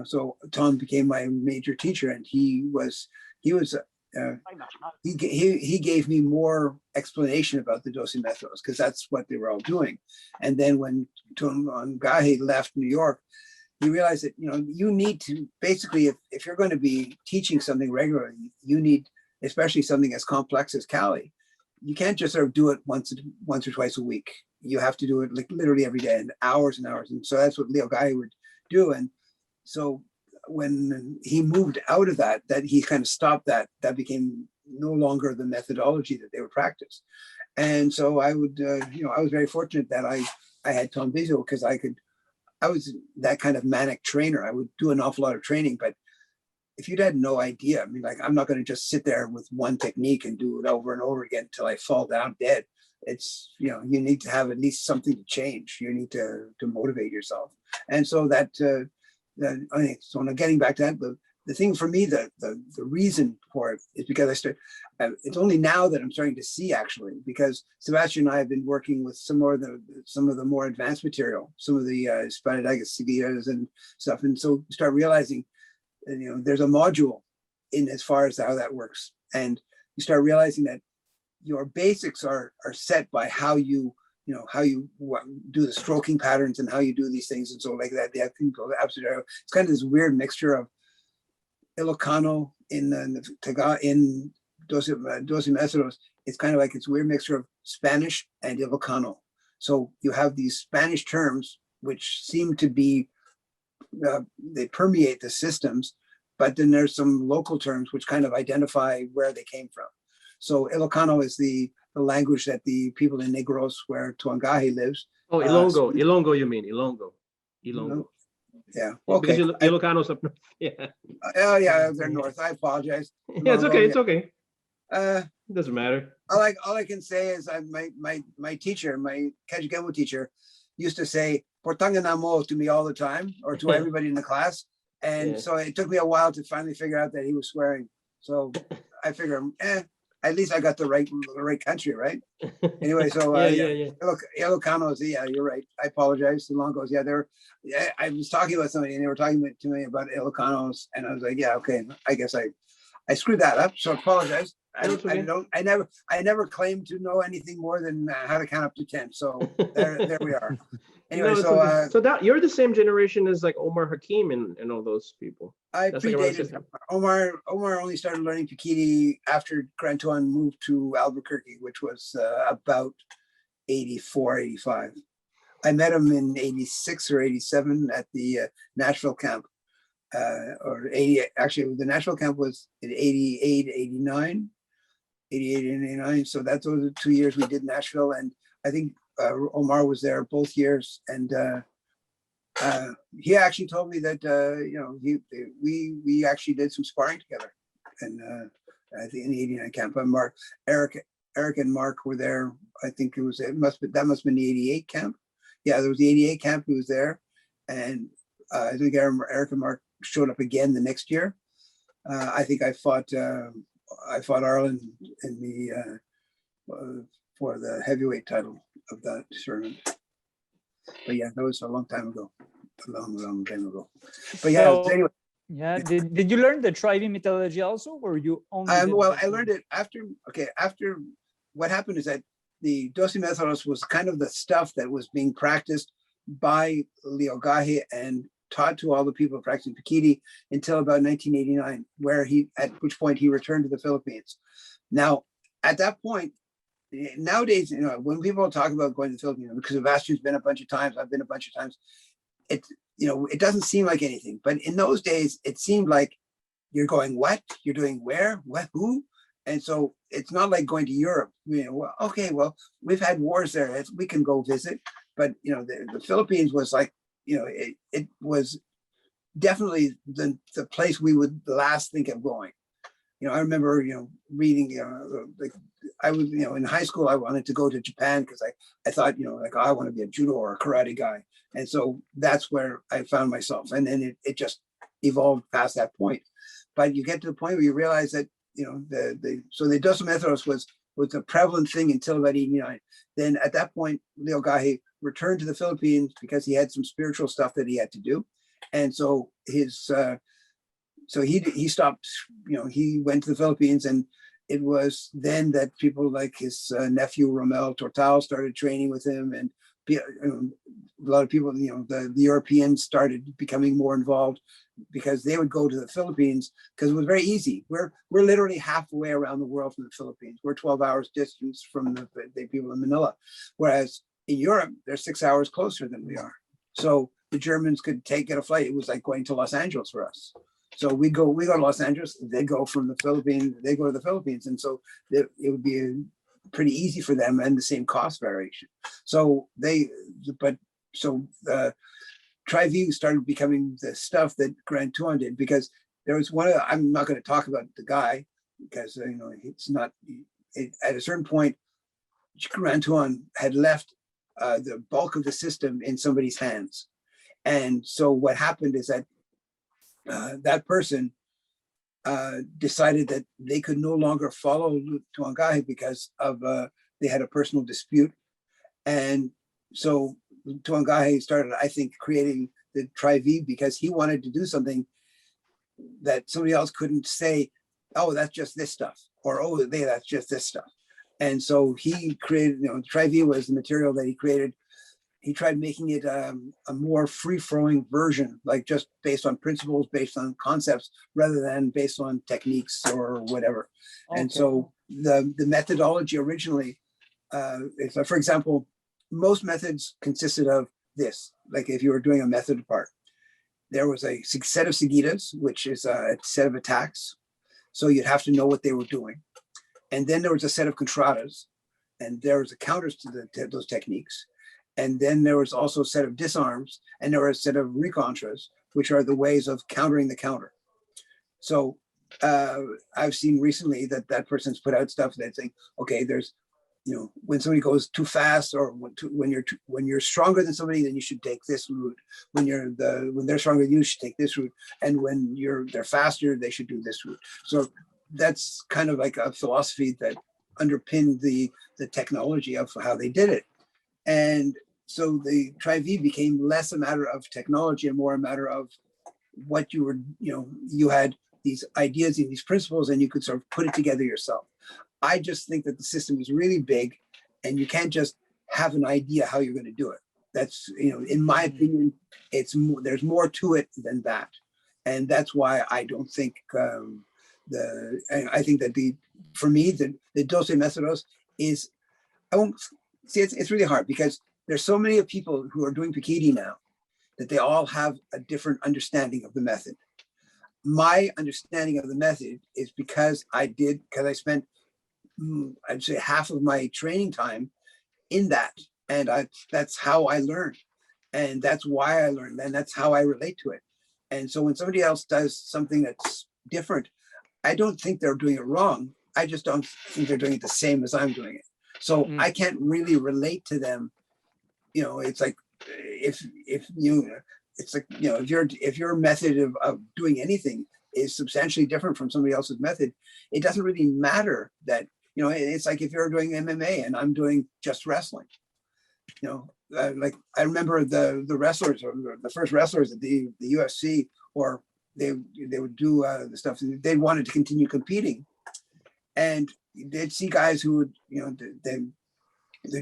so Tom became my major teacher, and he gave me more explanation about the dosimetros because that's what they were all doing. And then when Tuhon Gahe left New York, he realized that, you need to basically, if you're going to be teaching something regularly, you need, especially something as complex as Kali, you can't just sort of do it once or twice a week. You have to do it like literally every day and hours and hours. And so that's what Leo Gahe would do. And so when he moved out of that he kind of stopped that became no longer the methodology that they would practice. And so I would, I was very fortunate that I had Tom Bizio because I was that kind of manic trainer. I would do an awful lot of training, but if you'd had no idea, I mean, like, I'm not going to just sit there with one technique and do it over and over again until I fall down dead. It's, you need to have at least something to change. You need to motivate yourself. And so I think, so now getting back to that, the thing for me, the reason for it is because it's only now that I'm starting to see, actually, because Sebastien and I have been working with some of the more advanced material, some of the Spanidagus Seguidas and stuff. And so start realizing, there's a module in as far as how that works. And you start realizing that your basics are set by how you do the stroking patterns and how you do these things. And so like that, they have things called absolute. It's kind of this weird mixture of Ilocano in Dosimetros. It's kind of like it's a weird mixture of Spanish and Ilocano. So you have these Spanish terms which seem to be they permeate the systems, but then there's some local terms which kind of identify where they came from. So Ilocano is the language that the people in Negros, where Tuangahe lives. Oh, Ilongo. Ilongo, you mean Ilongo. Ilongo. Yeah. Because Okay. Ilocano's up north. Yeah. Oh yeah, they're north. I apologize. Yeah, it's okay. It's okay. It doesn't matter. All I can say is my teacher, my Kajigemu teacher, used to say "Portanganamo" to me all the time, or to everybody in the class. And so it took me a while to finally figure out that he was swearing. So I figure, at least I got the right country, right? Anyway, so Ilocanos, yeah, you're right. I apologize. Ilongos, I was talking about somebody and they were talking to me about Ilocanos, and I was like, yeah, okay, I guess I screwed that up. So I apologize. I never claimed to know anything more than how to count up to 10. So there we are. Anyway, so that you're the same generation as like Omar Hakim and all those people. I predated him. Omar only started learning Pikiti after Grand Tuhon moved to Albuquerque, which was about 84, 85. I met him in 86 or 87 at the Nashville camp. Or 80, actually the Nashville camp was in 88, 89. 88 and 89. So that's those 2 years we did Nashville, and I think Omar was there both years, and he actually told me that we actually did some sparring together, and I think in the 89 camp. And Eric and Mark were there. I think that must have been the 88 camp. Yeah, there was the 88 camp. He was there, and I think Eric and Mark showed up again the next year. I think I fought Arlen in the for the heavyweight title of that tournament. But yeah, that was a long time ago. A long time ago. But yeah, so, anyway. Yeah. Did you learn the Tri-V methodology also, or you only? Well, I learned it after. Okay, after what happened is that the Dosi Methodos was kind of the stuff that was being practiced by Leogahe and taught to all the people practicing Pikiti until about 1989, at which point he returned to the Philippines. Now, at that point, nowadays, when people talk about going to the Philippines, because Sebastien's been a bunch of times, I've been a bunch of times, it doesn't seem like anything. But in those days, it seemed like you're going, what? You're doing where? What? Who? And so it's not like going to Europe. Well, we've had wars there. We can go visit. But, the Philippines was like, it was definitely the place we would last think of going. I remember, reading, I was, in high school, I wanted to go to Japan because I thought, I want to be a judo or a karate guy. And so that's where I found myself. And then it just evolved past that point. But you get to the point where you realize that, so the Dos Metros was a prevalent thing until about 89. Then at that point, Leogahe returned to the Philippines because he had some spiritual stuff that he had to do. And so he stopped, he went to the Philippines, and it was then that people like his nephew, Romel Tortal, started training with him. And a lot of people, the Europeans started becoming more involved because they would go to the Philippines because it was very easy. We're literally halfway around the world from the Philippines. We're 12 hours distance from the people in Manila. Whereas in Europe, they're 6 hours closer than we are. So the Germans could get a flight. It was like going to Los Angeles for us. So we go to Los Angeles, they go from the Philippines, they go to the Philippines. And so it would be pretty easy for them, and the same cost variation. So Tri-V started becoming the stuff that Grand Tuhon did, because there was I'm not going to talk about the guy because, it's not, at a certain point, Grand Tuhon had left the bulk of the system in somebody's hands. And so what happened is that that person decided that they could no longer follow Tuangahe because of they had a personal dispute. And so Tuangahe started, I think, creating the Tri-V because he wanted to do something that somebody else couldn't say, oh, that's just this stuff, or oh, that's just this stuff. And so he created, Tri-V was the material that he created. He tried making it a more free-flowing version, like just based on principles, based on concepts, rather than based on techniques or whatever. Okay. And so the methodology originally, for example, most methods consisted of this. Like if you were doing a method part, there was a set of seguidas, which is a set of attacks. So you'd have to know what they were doing. And then there was a set of contradas, and there was a counters to those techniques. And then there was also a set of disarms, and there were a set of recontras, which are the ways of countering the counter. So I've seen recently that person's put out stuff that's saying, okay, there's, when somebody goes too fast, or when you're stronger than somebody, then you should take this route. When they're stronger than you should take this route. And when they're faster, they should do this route. So that's kind of like a philosophy that underpinned the technology of how they did it. And so the Tri-V became less a matter of technology and more a matter of what you were, you had these ideas and these principles, and you could sort of put it together yourself. I just think that the system is really big, and you can't just have an idea how you're going to do it. That's, in my opinion, there's more to it than that. And that's why I don't think I think that for me, the Doce Metodos is, I won't see, it's really hard because there's so many people who are doing Pikiti now that they all have a different understanding of the method. My understanding of the method is because I spent, I'd say, half of my training time in that. And that's how I learned. And that's why I learned. And that's how I relate to it. And so when somebody else does something that's different, I don't think they're doing it wrong. I just don't think they're doing it the same as I'm doing it. So I can't really relate to them. It's like if your method of doing anything is substantially different from somebody else's method, it doesn't really matter that, it's like if you're doing MMA and I'm doing just wrestling. Like I remember the wrestlers, or the first wrestlers at the UFC, or they would do the stuff, they wanted to continue competing, and they'd see guys who would, the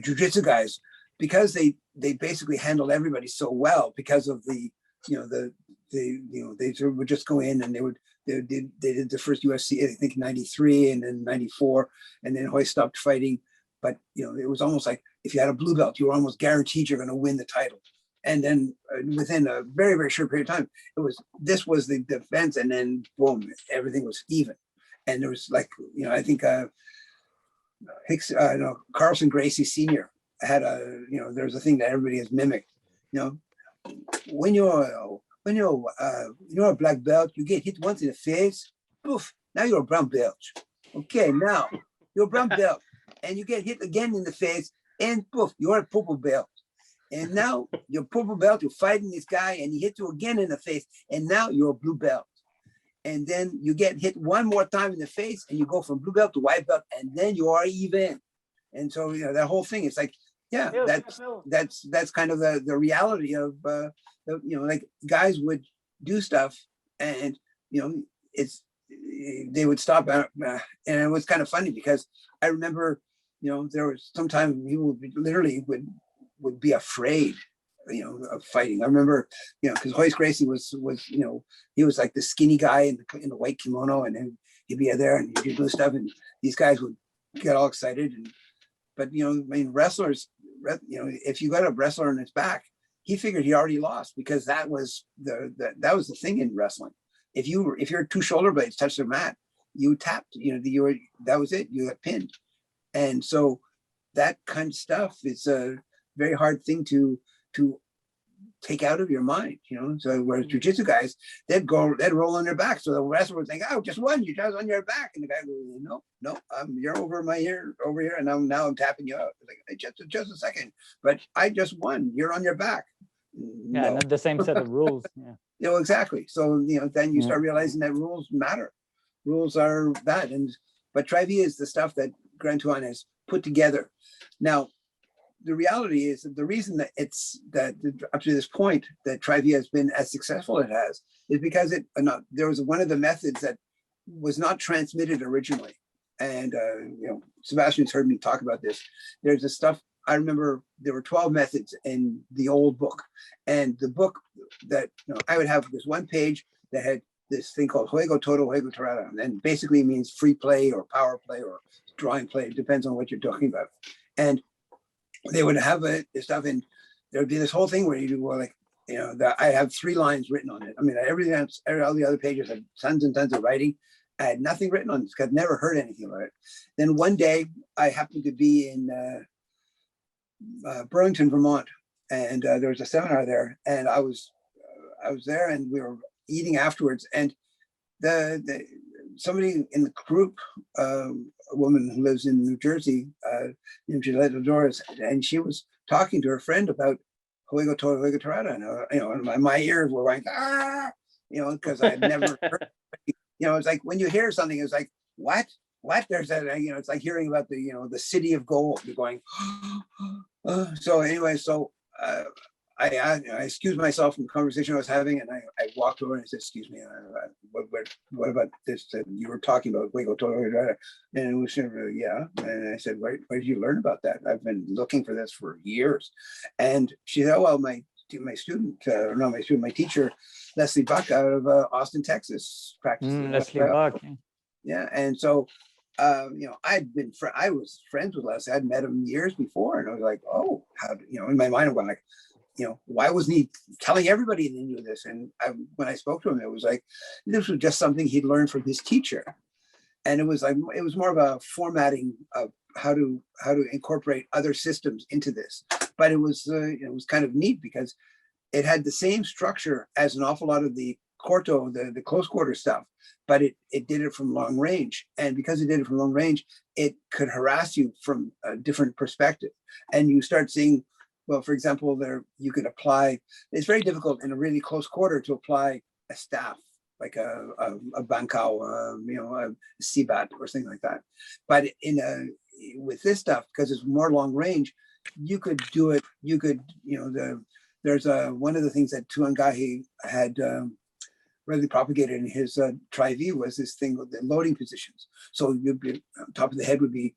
jiu-jitsu guys, because they basically handled everybody so well because of they would just go in and they did the first UFC, I think, in 93 and then 94, and then Hoy stopped fighting. But it was almost like if you had a blue belt, you were almost guaranteed you're going to win the title. And then within a very, very short period of time, this was the defense, and then boom, everything was even. And there was like, I think Carlson Gracie Sr. had there's a thing that everybody has mimicked. When you're a black belt, you get hit once in the face, poof, now you're a brown belt. Okay, now you're a brown belt, and you get hit again in the face, and poof, you're a purple belt. And now you're purple belt, you're fighting this guy, and he hits you again in the face, and now you're a blue belt. And then you get hit one more time in the face, and you go from blue belt to white belt, and then you are even. And so that whole thing, it's like, yeah, that's kind of the reality of like guys would do stuff, and they would stop, and it was kind of funny because I remember there was sometimes people would be afraid of fighting. I remember because Hoist Gracie was he was like the skinny guy in the white kimono, and then he'd be there and he'd do stuff, and these guys would get all excited. But wrestlers, if you got a wrestler on his back, he figured he already lost, because that was the thing in wrestling. If your two shoulder blades touched the mat, you tapped. That was it. You got pinned. And so that kind of stuff is a very hard thing to take out of your mind. So whereas jiu-jitsu guys, they'd roll on their back. So the wrestler would think, "Oh, just won. You just on your back," and the guy goes, "No, you're over here, and now I'm tapping you out." Like, hey, just a second, but I just won. You're on your back. Yeah, not the same set of rules. Yeah. Exactly. So then you start realizing that rules matter. Rules are that, but Tri-V is the stuff that Grand Tuhon has put together. Now, the reality is that the reason that up to this point that Tri-V has been as successful as it has is because there was one of the methods that was not transmitted originally. And Sebastian's heard me talk about this. There's this stuff. I remember there were 12 methods in the old book, and the book that I would have this one page that had this thing called Juego Todo, Juego Torada, and basically means free play or power play or drawing play. It depends on what you're talking about. And they would have this stuff, and there would be this whole thing where you do I have 3 lines written on it. I mean, all the other pages have tons and tons of writing, I had nothing written on this because I'd never heard anything about it. Then one day I happened to be in Burlington, Vermont, and there was a seminar there, and I was there, and we were eating afterwards, and somebody in the group, a woman who lives in New Jersey, Gelinas Doris, and she was talking to her friend about Juego Toro, Juego Torada, and my ears were like, ah, because I had never heard. It's like when you hear something, it's like, what? There's that, it's like hearing about the city of gold. You're going, so anyway, I excused myself from the conversation I was having, and I walked over and I said, excuse me, what about this that you were talking about? And it was yeah. And I said, where did you learn about that? I've been looking for this for years. And she said, oh, well, my teacher, Leslie Buck, out of Austin, Texas, practiced. Leslie Buck. Yeah. And so, I was friends with Leslie. I'd met him years before, and I was like, oh, how, in my mind, I'm going like, why wasn't he telling everybody he knew this? And when I spoke to him, it was like, this was just something he'd learned from his teacher. And it was more of a formatting of how to incorporate other systems into this. But it was kind of neat because it had the same structure as an awful lot of the Corto, the close quarter stuff, but it did it from long range. And because it did it from long range, it could harass you from a different perspective. And you start seeing, well, for example, you could apply, it's very difficult in a really close quarter to apply a staff, like a bancao, a CBAT or something like that. But with this stuff, because it's more long range, you could do it. You could, there's one of the things that Tuhon had really propagated in his Tri-V was this thing with the loading positions. So you'd be, top of the head would be,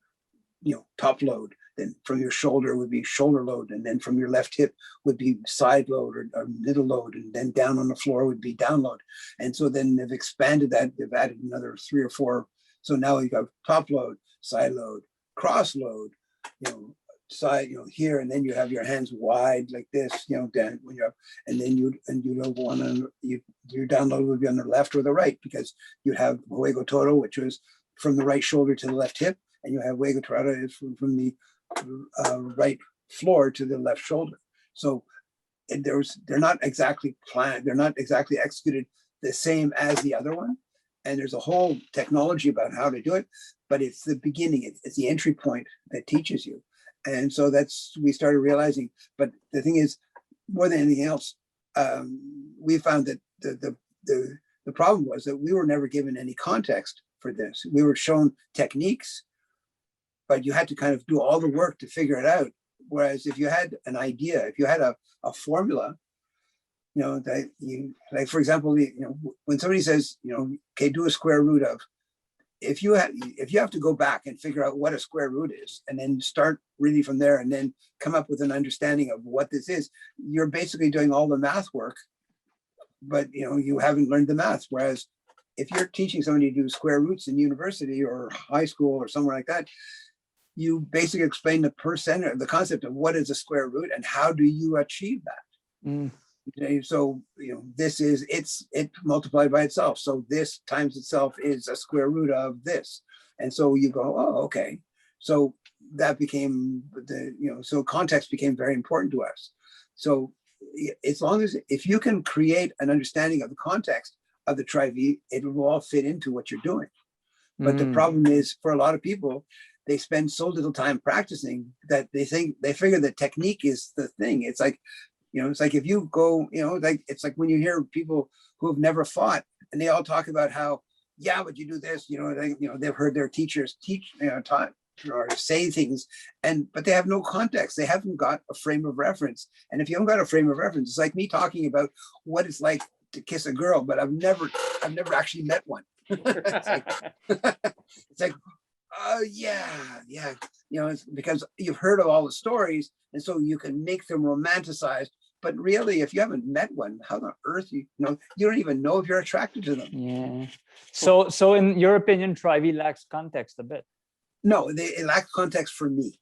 top load. Then from your shoulder would be shoulder load, and then from your left hip would be side load or middle load, and then down on the floor would be down load. And so then they've expanded that. They've added another 3 or 4. So now you got top load, side load, cross load, side, here, and then you have your hands wide like this, down when you're up, and then you have one on your download would be on the left or the right, because you have Juego Toro, which was from the right shoulder to the left hip, and you have Juego Torada is from the right floor to the left shoulder. So they're not exactly planned, they're not exactly executed the same as the other one, and there's a whole technology about how to do it, but it's the beginning, it's the entry point that teaches you. And so we started realizing, but the thing is, more than anything else, we found that the problem was that we were never given any context for this. We were shown techniques, but you had to kind of do all the work to figure it out. Whereas if you had an idea, if you had a formula, that like, for example, when somebody says, okay, do a square root of, if you have to go back and figure out what a square root is, and then start really from there, and then come up with an understanding of what this is, you're basically doing all the math work, but you haven't learned the math. Whereas if you're teaching somebody to do square roots in university or high school or somewhere like that, you basically explain the concept of what is a square root and how do you achieve that. So this is it multiplied by itself, so this times itself is a square root of this, and so you go, oh, okay. So that became so context became very important to us. So if you can create an understanding of the context of the Tri-V, it will all fit into what you're doing. But the problem is, for a lot of people, they spend so little time practicing that they figure that technique is the thing. It's like, it's like if you go, it's like when you hear people who have never fought and they all talk about how, yeah, but you do this, they've heard their teachers taught or say things, but they have no context. They haven't got a frame of reference. And if you haven't got a frame of reference, it's like me talking about what it's like to kiss a girl, but I've never actually met one. It's like, oh yeah. It's because you've heard of all the stories, and so you can make them romanticized. But really, if you haven't met one, how on earth you don't even know if you're attracted to them. Yeah. So in your opinion, Tri-V lacks context a bit. No, it lacks context for me.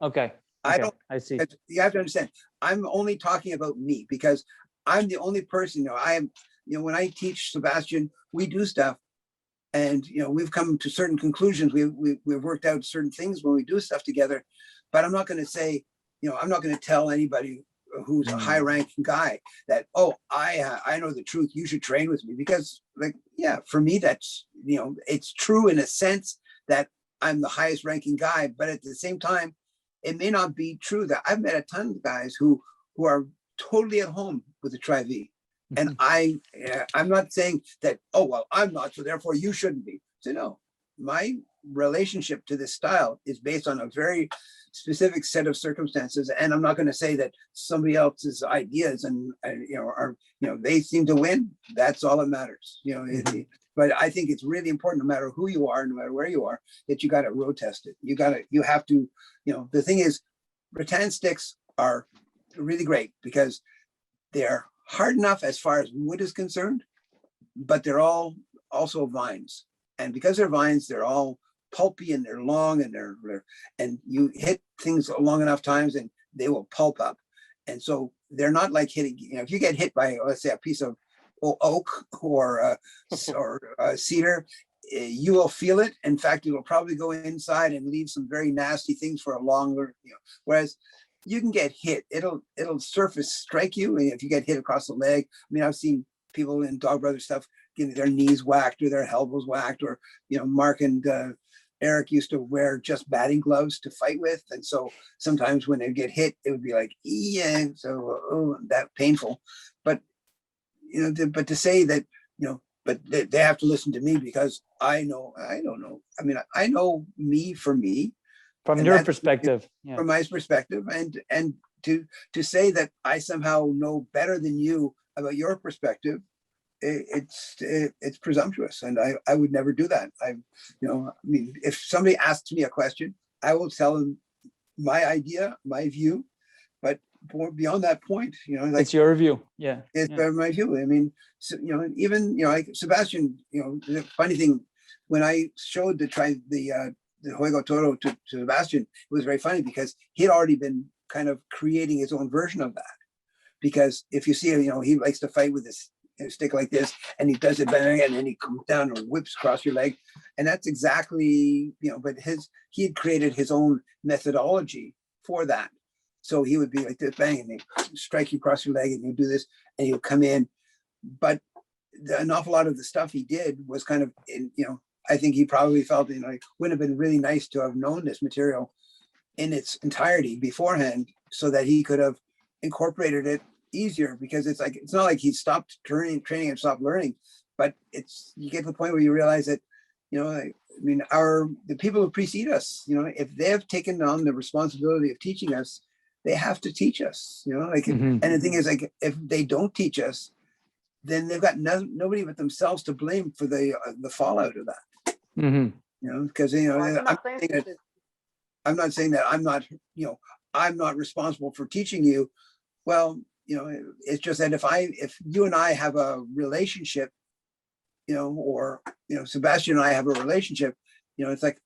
Okay. I see. You have to understand. I'm only talking about me because I'm the only person. I am. When I teach Sebastien, we do stuff, And, we've come to certain conclusions. We've worked out certain things when we do stuff together, but I'm not going to say, I'm not going to tell anybody who's a high ranking guy that, oh, I know the truth, you should train with me, because for me, that's, it's true in a sense that I'm the highest ranking guy, but at the same time, it may not be true. That I've met a ton of guys who are totally at home with the Tri-V. And I'm not saying that, oh, well, I'm not, so therefore you shouldn't be. So no, my relationship to this style is based on a very specific set of circumstances. And I'm not going to say that somebody else's ideas they seem to win. That's all that matters. But I think it's really important, no matter who you are, no matter where you are, that you got to road test it. You have to, the thing is, rattan sticks are really great because they're hard enough as far as wood is concerned, but they're all also vines. And because they're vines, they're all pulpy and they're long and and you hit things long enough times and they will pulp up. And so they're not like hitting, if you get hit by, let's say, a piece of oak or cedar, you will feel it. In fact, it will probably go inside and leave some very nasty things for a longer, whereas you can get hit. It'll surface strike you. And if you get hit across the leg, I mean, I've seen people in Dog Brother stuff getting their knees whacked or their elbows whacked, or, Mark and Eric used to wear just batting gloves to fight with. And so sometimes when they get hit, it would be like, yeah, so that painful. But, but to say that, but they have to listen to me because I don't know. I mean, I know me for me. From your perspective. From my perspective, and to say that I somehow know better than you about your perspective, it's presumptuous, and I would never do that. I mean, if somebody asks me a question, I will tell them my idea, my view, but beyond that point, it's your view. Yeah, it's my view. I mean, so, even like Sebastien, the funny thing, when I showed the Juego Toro to Sebastien, it was very funny because he'd already been kind of creating his own version of that. Because if you see, he likes to fight with this stick like this, and he does it better, and then he comes down and whips across your leg, and that's exactly, but he had created his own methodology for that. So he would be like this, bang, and he strike you across your leg, and he'll do this, and he'll come in. But an awful lot of the stuff he did was kind of, I think he probably felt, it would have been really nice to have known this material in its entirety beforehand, so that he could have incorporated it easier. Because it's not like he stopped training and stopped learning, but you get to the point where you realize that, I mean, the people who precede us, if they have taken on the responsibility of teaching us, they have to teach us, and the thing is, if they don't teach us, then they've got nobody but themselves to blame for the fallout of that. Because I'm not saying that I'm not responsible for teaching you. Well, it's just that if you and I have a relationship, or Sebastien and I have a relationship, it's like,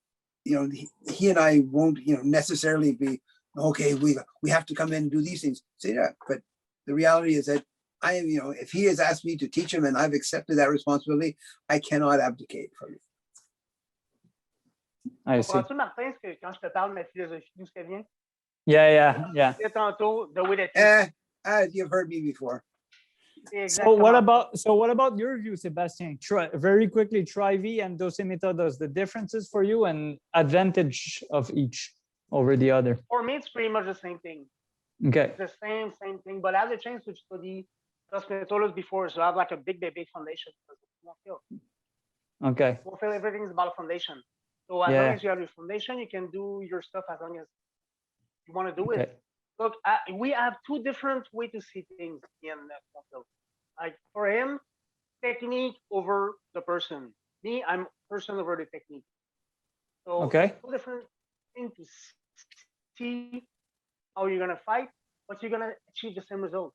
he and I won't necessarily be okay. We have to come in and do these things. Say that, but the reality is that if he has asked me to teach him and I've accepted that responsibility, I cannot abdicate from it. I see. Martin, quand je te parle de ma philosophie, d'où ça vient? Yeah. Tantôt, the way that you've heard me before. So what about your view, Sebastien? Very quickly, Tri-V and dosimetodose, the differences for you and advantage of each over the other. For me, it's pretty much the same thing. Okay. It's the same thing, but I have the chance to study dosimetodose before, so I have like a big foundation. Okay. We'll feel everything's about foundation. So as long as you have your foundation, you can do your stuff as long as you want to do it. Look, we have two different ways to see things in Montel. Like for him, technique over the person. Me, I'm person over the technique. So two different things to see how you're gonna fight, but you're gonna achieve the same result.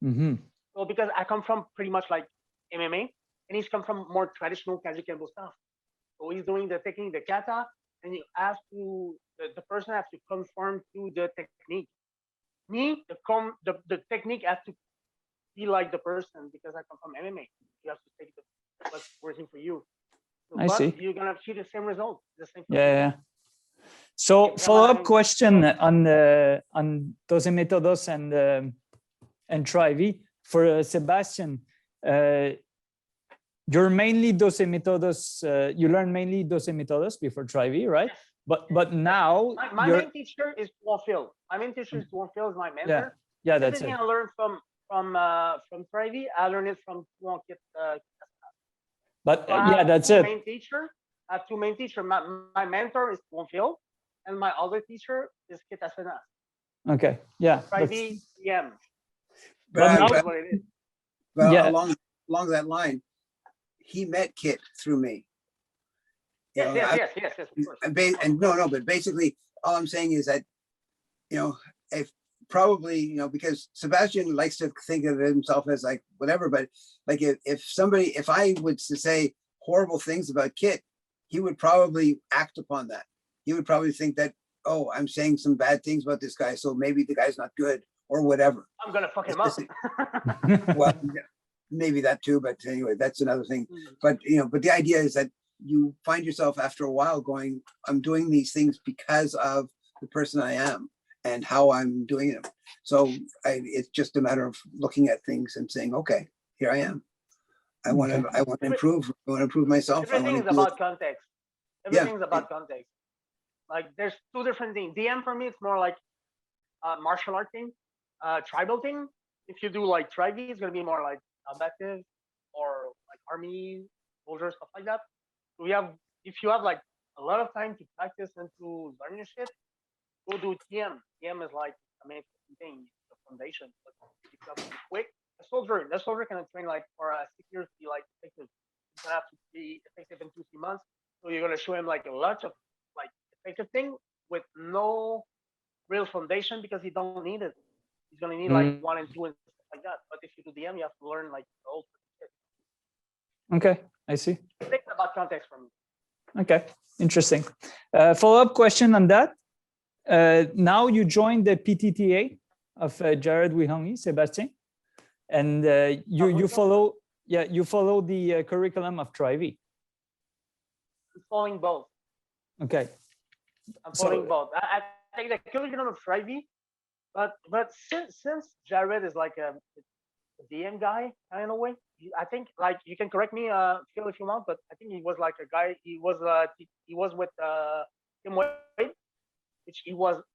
So because I come from pretty much like MMA, and he's come from more traditional Kaji Kembo stuff. So he's doing the technique, the kata, and you have to, the person has to conform to the technique. Me, the technique has to be like the person because I come from MMA. You have to take what's working for you. I but see. you're gonna achieve the same result. The same. Yeah. So follow-up question on Doce Métodos and Tri-V for Sebastien. You're mainly Doce Métodos. You learn mainly Doce Métodos before Tri-V, right? But now my main teacher is Tuhon. My main teacher is Tuhon, is my mentor. Yeah, that's Everything it. I learned from Tri-V, I learned it from Tuhon. But So I yeah, have that's two it. main teacher. I have two main teacher. My mentor is Tuhon, and my other teacher is Kit Asena. Okay, yeah. Tri-V, DM. But now, That's what it is. But Yeah. along that line, he met Kit through me. You know, Yes, of course. But basically, all I'm saying is that, you know, if probably, you know, because Sebastien likes to think of himself as like whatever, but like if I would say horrible things about Kit, he would probably act upon that. He would probably think that, oh, I'm saying some bad things about this guy, so maybe the guy's not good or whatever. I'm gonna fuck him up. Well, maybe that too, but anyway, that's another thing. But you know, but the idea is that you find yourself after a while going, I'm doing these things because of the person I am and how I'm doing them. So it's just a matter of looking at things and saying, okay, here I am. I want to improve. I want to improve myself. Everything is about context. Everything's about context. Like there's two different things. DM for me, it's more like martial art thing, tribal thing. If you do like Tri-V, it's gonna be more like combative or like army, soldier, stuff like that. So if you have like a lot of time to practice and to learn your shit, go do TM. TM is like the main thing, the foundation. But if you have to be quick, the soldier can train like for 6 years to be like effective. He's gonna have to be effective in 2-3 months. So you're gonna show him like a lot of like effective thing with no real foundation because he don't need it. He's gonna need like 1 and 2 and stuff like that. But if you do DM, you have to learn like the whole shit. Okay, I see. Think about context for me. Okay, interesting. Follow-up question on that. Now you joined the PTTA of Jared Wihongi, Sebastien, and you follow the curriculum of Tri-V. I'm following both. Okay. I'm following both. I take the curriculum of Tri-V, but since Jared is like a DM guy kind of way, I think like you can correct me, Phil, if you want, but I think he was like a guy. He was with Tim Wade, which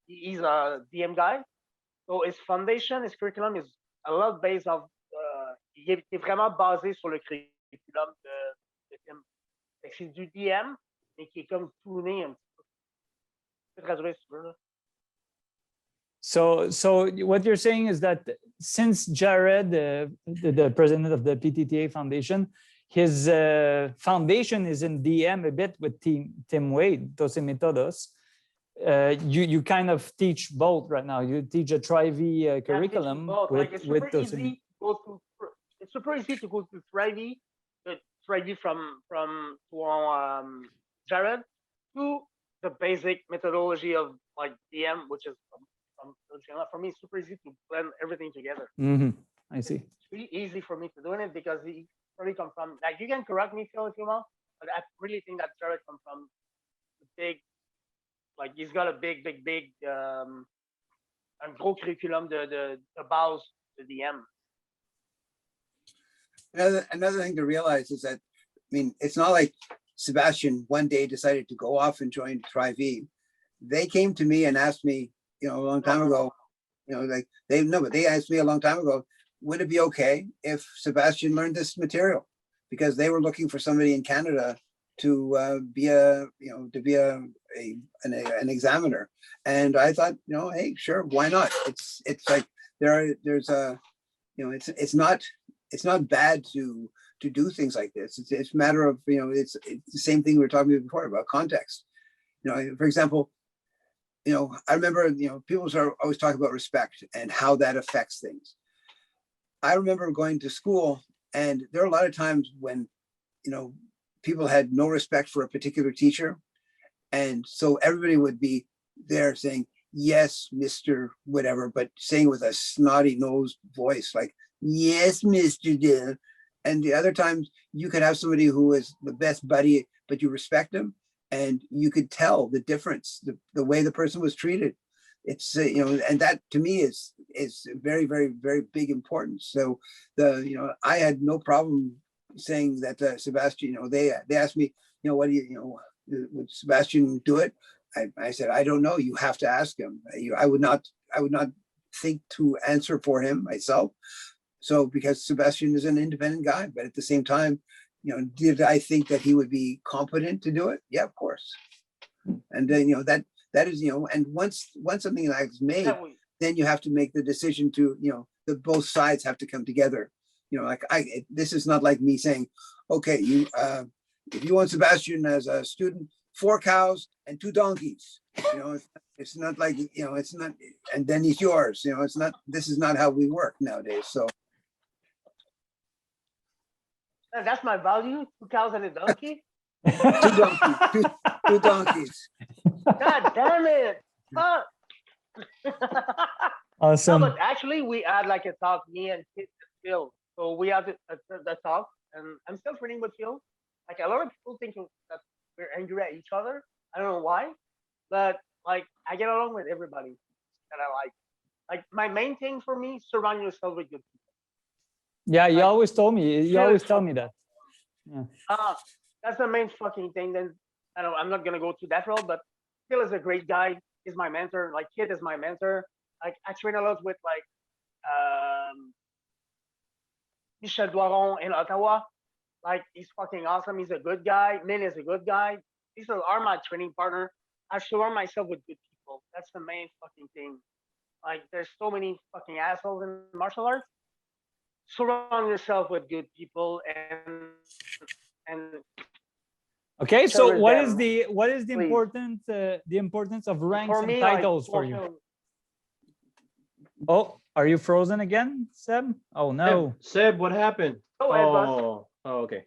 he's a DM guy. So his foundation, his curriculum is a lot based on. Il est vraiment basé sur le curriculum de Tim. C'est du DM, mais qui est comme tourné un petit peu. So what you're saying is that since Jared, the president of the PTTA Foundation, his foundation is in DM a bit with Tim Wade, Doce Métodos. You kind of teach both right now. You teach a Tri-V curriculum with Doce. It's super easy to go to Tri-V from Jared to the basic methodology of like DM, which is for me, it's super easy to blend everything together. I see. It's really easy for me to do it because he really come from, like, you can correct me, Phil, if you want, but I really think that Jared come from the big, like, he's got a big, un gros curriculum de base de DM. Another thing to realize is that, I mean, it's not like Sebastien one day decided to go off and join Tri-V. They came to me and asked me, you know, a long time ago, you know, like they asked me a long time ago, would it be okay if Sebastien learned this material? Because they were looking for somebody in Canada to be an examiner. And I thought, you know, hey, sure, why not? It's like there's a, you know, it's not bad to do things like this. It's a matter of, you know, it's the same thing we were talking about before about context. You know, for example, you know, I remember, you know, people are always talking about respect and how that affects things. I remember going to school, and there are a lot of times when, you know, people had no respect for a particular teacher. And so everybody would be there saying, yes, Mr. whatever, but saying with a snotty nosed voice, like, yes, Mr. And the other times you could have somebody who was the best buddy but you respect them, and you could tell the difference, the way the person was treated. It's and that to me is very, very, very big importance. So I had no problem saying that Sebastien. They asked me, what do would Sebastien do it? I said, I don't know. You have to ask him. I would not think to answer for him myself. So because Sebastien is an independent guy, but at the same time, did I think that he would be competent to do it? Yeah, of course. And then that is and once something like is made, then you have to make the decision to the both sides have to come together. This is not like me saying, okay, if you want Sebastien as a student, 4 cows and 2 donkeys. It's not like it's not, and then he's yours. It's not. This is not how we work nowadays. So that's my value. 2 cows and a donkey. 2 donkeys. Two donkeys. God damn it! Fuck. Awesome. No, but actually, we had like a talk, me and Phil. So we had the talk, and I'm still training with Phil. Like a lot of people think that we're angry at each other. I don't know why, but like I get along with everybody that I like. Like my main thing for me, surround yourself with good people. Yeah, you always told me. You always tell me that. Yeah. That's the main fucking thing. Then I'm not gonna go to that role, but Phil is a great guy. He's my mentor. Like Kid is my mentor. Like I train a lot with like Michel Doiron in Ottawa. Like he's fucking awesome. He's a good guy. Min is a good guy. These are my training partner. I surround myself with good people. That's the main fucking thing. Like there's so many fucking assholes in martial arts. Surround yourself with good people and Okay, so cherish what them, is the please. the importance of ranks For and me, titles like, for you? Oh, are you frozen again, Seb? Oh no. Seb, what happened? Go ahead, boss. Oh, okay.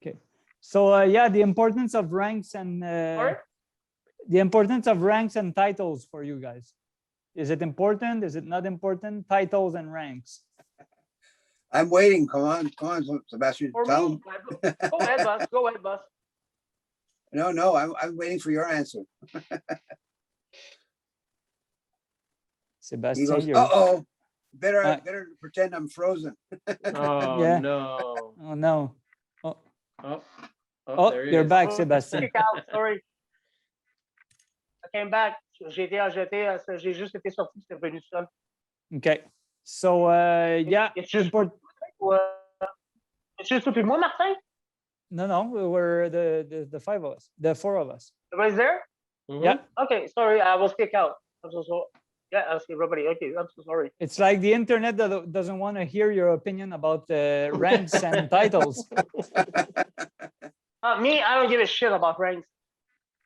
Okay. So yeah, the importance of ranks and the importance of ranks and titles for you guys. Is it important? Is it not important? Titles and ranks. I'm waiting. Come on, Sebastien. For Tell me, him. go ahead, boss. Go ahead, boss. No, I'm waiting for your answer. Sebastien, He goes, you're... uh-oh, better pretend I'm frozen. Oh, Yeah. no. Oh no. Oh, there he you're is. back, Sebastien. Kick out, sorry. I came back. J'ai été jeté. J'ai juste été sorti. C'est revenu seul. Okay. So yeah, It's just toi et moi, Martin? No, we're the 5 of us, the 4 of us. Everybody's there? Mhm. Yeah. Okay, sorry, I was kicked out. I'm so sorry. Yeah, I see everybody. Okay, I'm so sorry. It's like the internet that doesn't want to hear your opinion about ranks and titles. Me, I don't give a shit about ranks.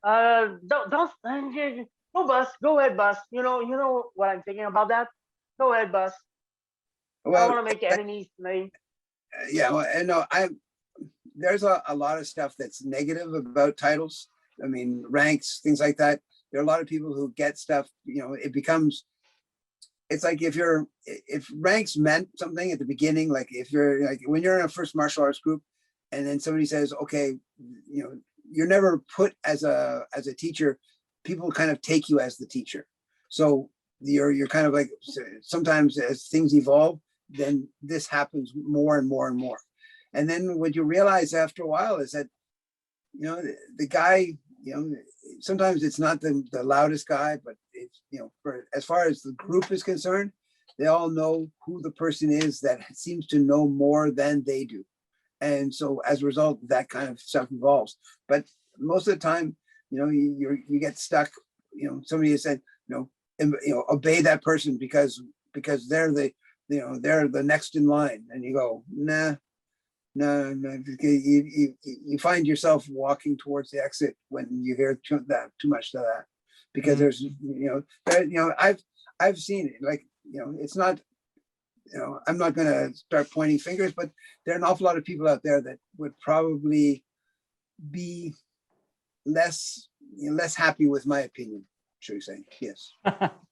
Don't go, boss. Go ahead, boss. You know what I'm thinking about that. Go ahead, boss. I don't want to make enemies tonight. Yeah, well, and no, there's a lot of stuff that's negative about titles. I mean, ranks, things like that. There are a lot of people who get stuff, it's like if ranks meant something at the beginning, like if you're like when you're in a first martial arts group and then somebody says, okay, you're never put as a teacher, people kind of take you as the teacher. So you're kind of like, sometimes as things evolve, then this happens more and more and more. And then what you realize after a while is that, the guy, sometimes it's not the loudest guy, but it's, for as far as the group is concerned, they all know who the person is that seems to know more than they do. And so as a result, that kind of stuff evolves. But most of the time, you get stuck, somebody has said, obey that person because they're the next in line. And you go, nah. No, you find yourself walking towards the exit when you hear too much of that, because there's I've seen it, like it's not I'm not going to start pointing fingers, but there are an awful lot of people out there that would probably be less happy with my opinion, should we say? Yes.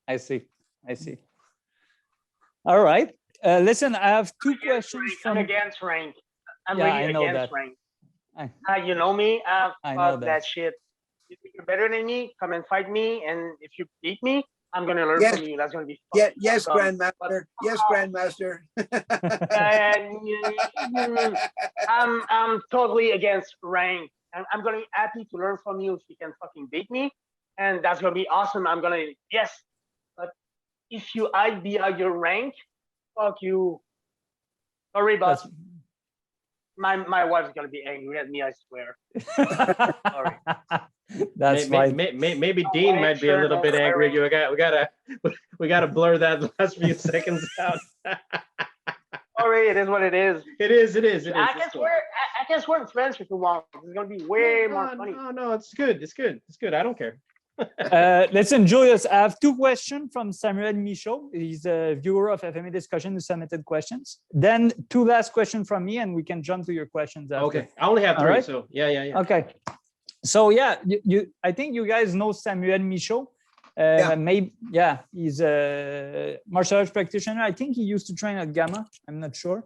I see. All right. Listen, I have 2 questions I'm against rank. I'm really against rank. You know me. I know Fuck that. that shit. You think you're better than me? Come and fight me. And if you beat me, I'm gonna learn Yes. from you. That's gonna be Yeah, fucking yes, awesome. Grandmaster. Yes, Grandmaster. I'm totally against rank. And I'm gonna be happy to learn from you if you can fucking beat me. And that's gonna be awesome. I'm gonna yes. But if you hide behind your rank, fuck you. Sorry, but my wife's gonna be angry at me, I swear. Sorry. That's fine. Maybe Dean might be a little bit angry. We gotta blur that last few seconds out. Sorry, it is what it is. It is. I can swear in French if you want. It's gonna be way more funny. No, it's good. It's good. I don't care. Let's enjoy this. I have two questions from Samuel Michaud. He's a viewer of FMA discussion who submitted questions. Then two last questions from me, and we can jump to your questions after. Okay, I only have three, right. so yeah. Okay, so yeah, I think you guys know Samuel Michaud. He's a martial arts practitioner. I think he used to train at Gamma. I'm not sure.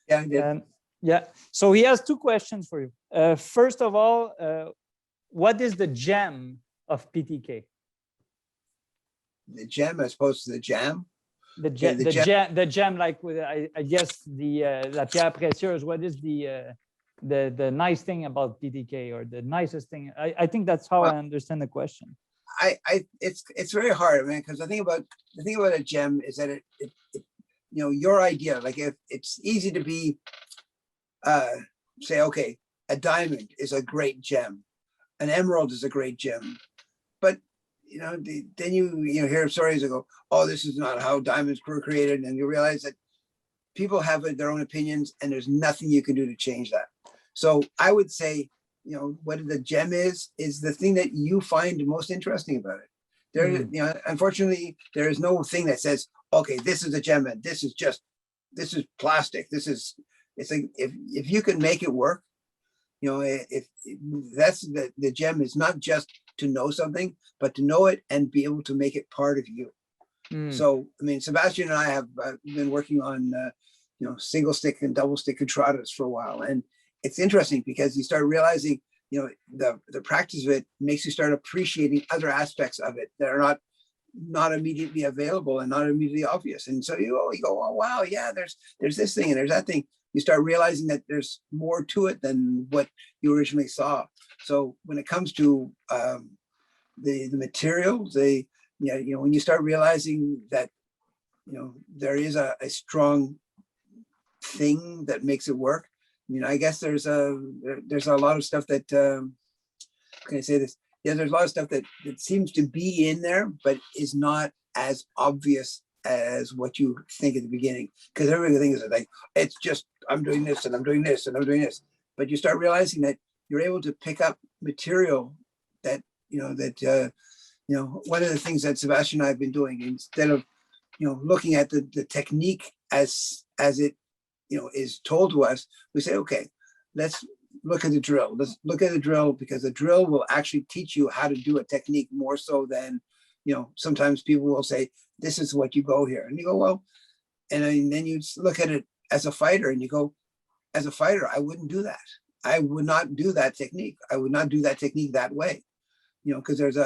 Yeah, I did. So he has two questions for you. First of all, what is the gem of PTK? The gem as opposed to the jam? The gem, like with I guess the la pierre précieuse. What is the nice thing about PTK, or the nicest thing? I think that's how I understand the question. It's very hard, man, because the thing about a gem is that it your idea, like, if it's easy to be say, okay, a diamond is a great gem, an emerald is a great gem, but then you hear stories that go, oh, this is not how diamonds were created, and you realize that people have their own opinions and there's nothing you can do to change that. So I would say, what the gem is the thing that you find most interesting about it. There, unfortunately, there is no thing that says, okay, this is a gem and this is plastic. It's like, if you can make it work, if that's the gem is not just to know something, but to know it and be able to make it part of you. So, I mean, Sebastien and I have been working on, single stick and double stick contradas for a while. And it's interesting because you start realizing, the practice of it makes you start appreciating other aspects of it that are not immediately available and not immediately obvious. And so you go, oh, wow, yeah, there's this thing and there's that thing. You start realizing that there's more to it than what you originally saw. So when it comes to the materials, when you start realizing that, there is a strong thing that makes it work. I guess there's a lot of stuff that, can I say this? Yeah, there's a lot of stuff that seems to be in there, but is not as obvious as what you think at the beginning. Because everybody thinks like, it's just, I'm doing this and I'm doing this and I'm doing this. But you start realizing that you're able to pick up material that, one of the things that Sebastien and I have been doing, instead of, looking at the technique as it, is told to us, we say, okay, let's look at the drill. Let's look at the drill, because the drill will actually teach you how to do a technique more so than, sometimes people will say, this is what you go here. And you go, well, and then you look at it as a fighter and you go, as a fighter, I wouldn't do that. I would not do that technique. I would not do that technique that way. Because there's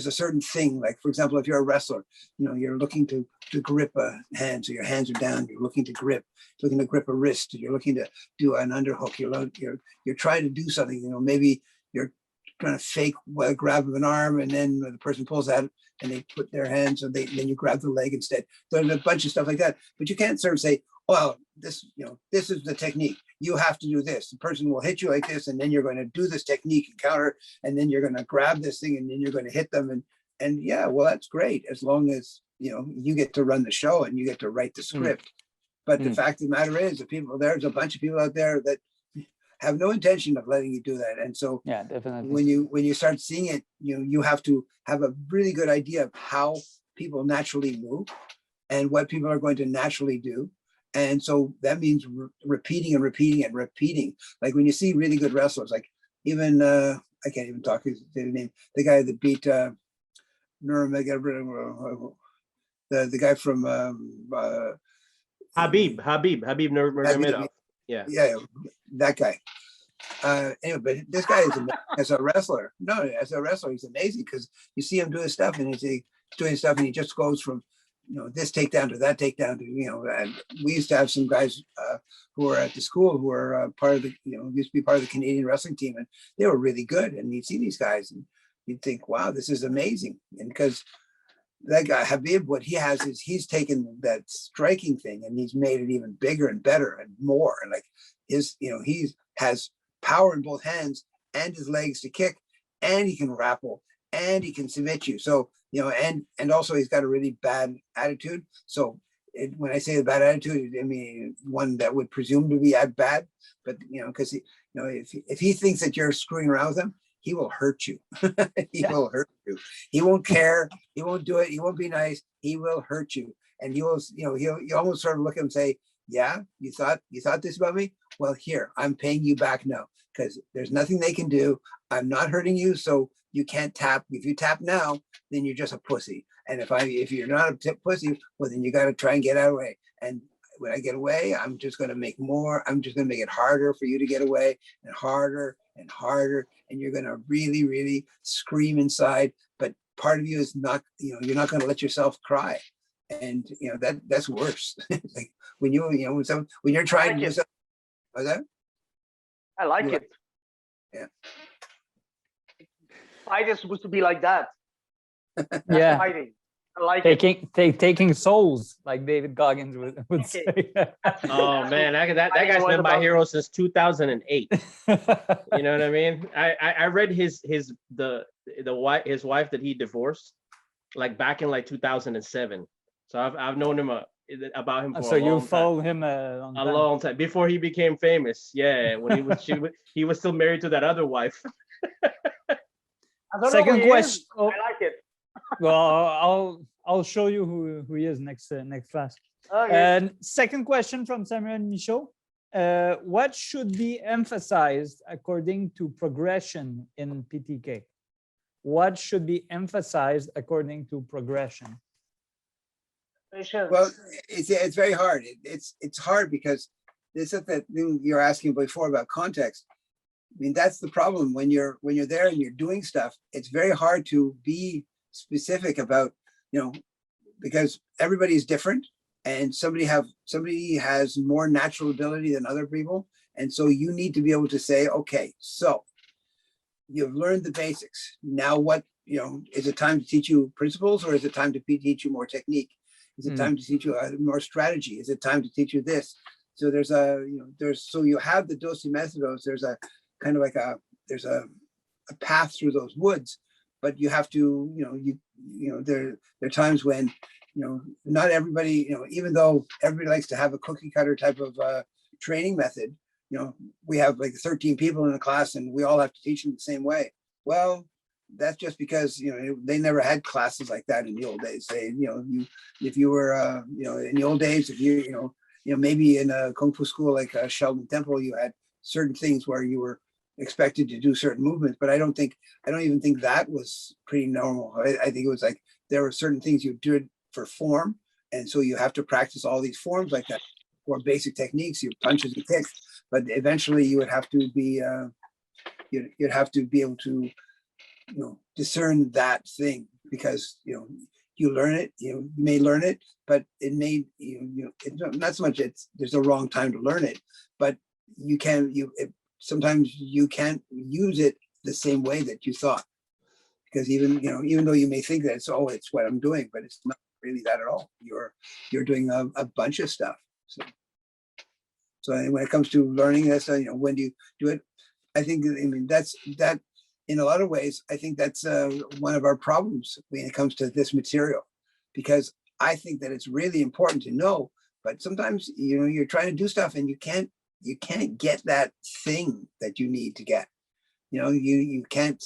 a certain thing, like, for example, if you're a wrestler, you're looking to grip a hand, so your hands are down, you're looking to grip a wrist, you're looking to do an underhook, you're trying to do something, maybe you're trying to fake a grab of an arm, and then the person pulls out and they put their hands, so then you grab the leg instead. There's a bunch of stuff like that, but you can't sort of say, well, this is the technique. You have to do this. The person will hit you like this, and then you're going to do this technique and counter, and then you're going to grab this thing, and then you're going to hit them. And yeah, well, that's great, as long as you get to run the show and you get to write the script. But the fact of the matter is, there's a bunch of people out there that have no intention of letting you do that. And so, yeah, definitely, when you start seeing it, you have to have a really good idea of how people naturally move and what people are going to naturally do. And so that means repeating and repeating and repeating. Like when you see really good wrestlers, like even, I can't even talk his name, the guy that beat Nurmagomedov, the guy from Habib Nurmagomedov. Yeah, that guy. Anyway, but this guy is as a wrestler. No, as a wrestler, he's amazing because you see him doing stuff, and he's doing stuff, and he just goes from this takedown to that takedown to And we used to have some guys who were at the school who were part of the used to be part of the Canadian wrestling team, and they were really good. And you'd see these guys, and you'd think, wow, this is amazing. And because that guy Habib, what he has is he's taken that striking thing and he's made it even bigger and better and more. And like he has power in both hands and his legs to kick, and he can grapple and he can submit you. So and also he's got a really bad attitude. So when I say a bad attitude, I mean one that would presume to be bad, but because if he thinks that you're screwing around with him, he will hurt you. He will hurt you. He won't care. He won't do it. He won't be nice. He will hurt you. And you almost sort of look at him and say, yeah, you thought this about me? Well, here, I'm paying you back now because there's nothing they can do. I'm not hurting you, so you can't tap. If you tap now, then you're just a pussy. And if you're not a pussy, well, then you got to try and get out of the way. And when I get away, I'm just going to make more. I'm just going to make it harder for you to get away, and harder and harder. And you're going to really, really scream inside. But part of you is not, you're not going to let yourself cry. And that's worse. Like when when you're trying to do something. What's that? I like it. Yeah. Fight is supposed to be like that. Yeah. Fighting. I like it. Taking souls, like David Goggins would say. Oh man, that guy's been my hero since 2008. You know what I mean? I read his wife that he divorced, like back in like 2007. So I've known him about him for so a long you time. followed him a long time before he became famous. Yeah, when he was still married to that other wife. Second question. I like it. Well, I'll show you who he is next class. Okay. And second question from Samuel Michaud. What should be emphasized according to progression in PTK? What should be emphasized according to progression? Well, it's very hard. It's hard because this is that thing you're asking before about context. I mean, that's the problem when you're there and you're doing stuff. It's very hard to be specific about, because everybody's different, and somebody has more natural ability than other people, and so you need to be able to say, okay, so you've learned the basics. Now what? Is it time to teach you principles, or is it time to teach you more technique? Is it time to teach you more strategy? Is it time to teach you this? So so you have the dosimethodos. There's a kind of like there's a path through those woods, but you have to, there are times when, not everybody, even though everybody likes to have a cookie cutter type of training method, we have like 13 people in a class and we all have to teach them the same way. Well, that's just because, they never had classes like that in the old days. If you were, in the old days, if maybe in a Kung Fu school like Sheldon Temple, you had certain things where you were expected to do certain movements, but I don't even think that was pretty normal. I think it was like there were certain things you did for form, and so you have to practice all these forms like that, or basic techniques, your punches and kicks. But eventually, you would have to be you'd have to be able to discern that thing, because you learn it, you may learn it, but it may not so much there's a wrong time to learn it, but sometimes you can't use it the same way that you thought, because even though you may think that it's what I'm doing, but it's not really that at all. You're doing a bunch of stuff. So when it comes to learning this, when do you do it? I think, that's that in a lot of ways. I think that's one of our problems when it comes to this material, because I think that it's really important to know, but sometimes you're trying to do stuff and you can't get that thing that you need to get. You can't.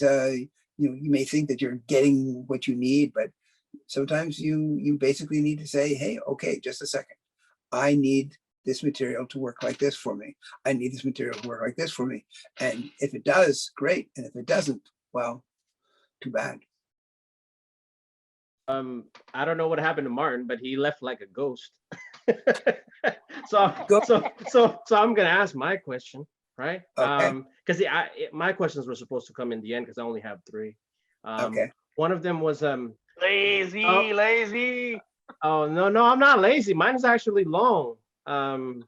You may think that you're getting what you need, but sometimes you basically need to say, hey, okay, just a second. I need this material to work like this for me. I need this material to work like this for me. And if it does, great. And if it doesn't, well, too bad. I don't know what happened to Martin, but he left like a ghost. So I'm gonna ask my question. right? Okay. Because my questions were supposed to come in the end because I only have three. Okay. One of them was Lazy, oh, lazy. oh no, I'm not lazy. Mine is actually long. I'm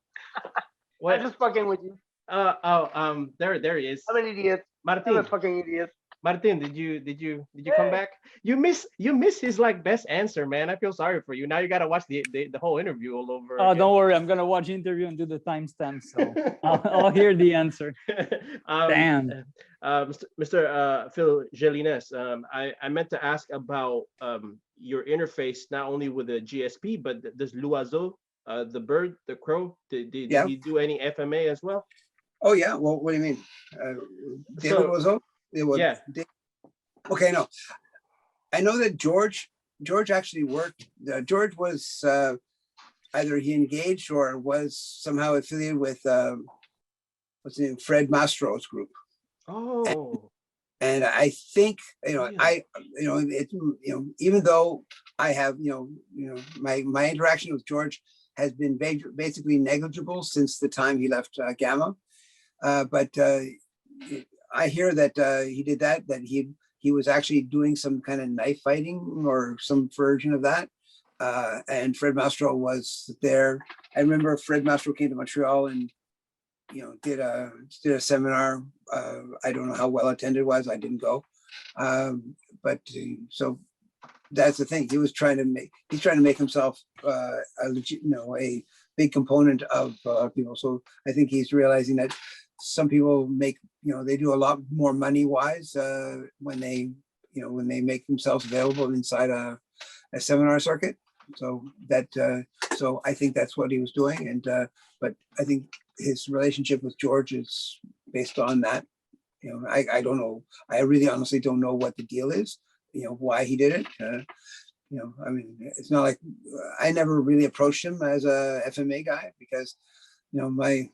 What? just fucking with you. There he is. I'm an idiot. I'm a Martin. fucking idiot. Martin, did you come Hey. back? You miss his like best answer, man. I feel sorry for you. Now you gotta watch the whole interview all over Oh, again. don't worry. I'm gonna watch the interview and do the timestamp, so I'll hear the answer. Damn. Mr. Phil Gelinas, I meant to ask about your interface not only with the GSP, but this l'oiseau, the bird, the crow. Did Yeah. you do any FMA as well? Oh yeah. Well, what do you mean? David was on? Yeah. Okay, no. I know that George actually worked. George was either he engaged or was somehow affiliated with what's his name, Fred Mastro's group. Oh. And I think Really? Even though I have my interaction with George has been basically negligible since the time he left Gamma, but I hear that he did that he was actually doing some kind of knife fighting or some version of that. And Fred Mastro was there. I remember Fred Mastro came to Montreal and did a seminar. I don't know how well attended it was. I didn't go. But so that's the thing. He's trying to make himself a legit, a big component of people. So I think he's realizing that some people make, they do a lot more money wise when they make themselves available inside a seminar circuit. So so I think that's what he was doing. And but I think his relationship with George is based on that. I don't know. I really honestly don't know what the deal is, why he did it. I mean, it's not like I never really approached him as a FMA guy because my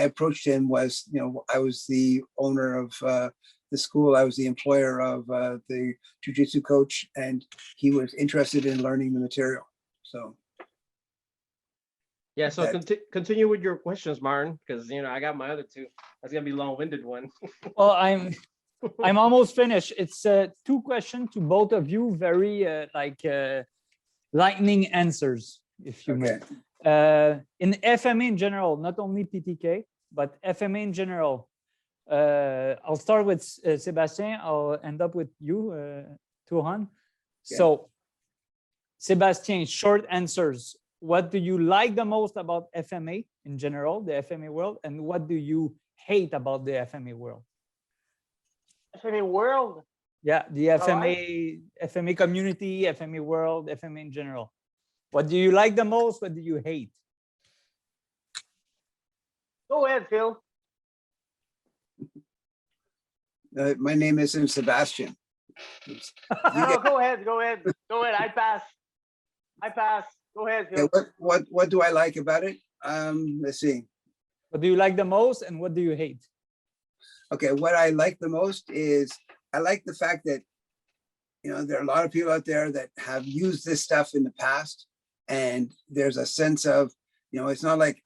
approach to him was, I was the owner of the school. I was the employer of the jiu-jitsu coach, and he was interested in learning the material. So. Yeah, so continue with your questions, Martin, because I got my other two. That's gonna be a long-winded one. Well, I'm almost finished. It's two questions to both of you, very lightning answers, if you may. In FMA in general, not only PTK, but FMA in general. I'll start with Sebastien. I'll end up with you, Tuhon. Yeah. So, Sebastien, short answers. What do you like the most about FMA in general, the FMA world, and what do you hate about the FMA world? FMA world. Yeah, the FMA community, FMA world, FMA in general. What do you like the most? What do you hate? Go ahead, Phil. My name isn't Sebastien. Go ahead. I pass. Go ahead, Phil. What do I like about it? Let's see. What do you like the most and what do you hate? Okay, what I like the most is I like the fact that there are a lot of people out there that have used this stuff in the past, and there's a sense of it's not like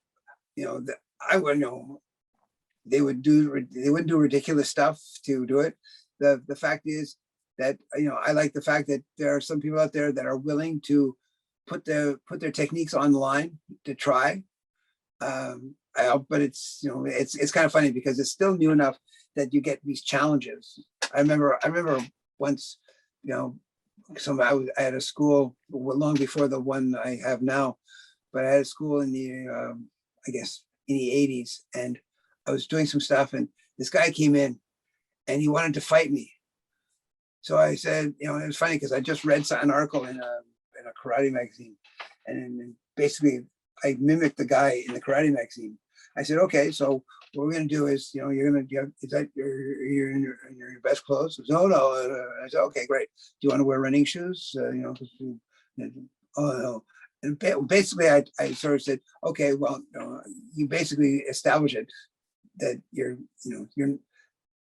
that I would they wouldn't do ridiculous stuff to do it. The fact is that I like the fact that there are some people out there that are willing to put their techniques online to try. But it's it's kind of funny because it's still new enough that you get these challenges. I remember once I had a school long before the one I have now, but I had a school in the I guess in the 80s, and I was doing some stuff, and this guy came in and he wanted to fight me. So I said, it was funny because I just read an article in a karate magazine, and basically I mimicked the guy in the karate magazine. I said, okay, so what we're gonna do is, you're is that you're in your best clothes? He goes, no. I said, okay, great. Do you want to wear running shoes? Oh no. And basically, I sort of said, okay, well, you basically establish it that you're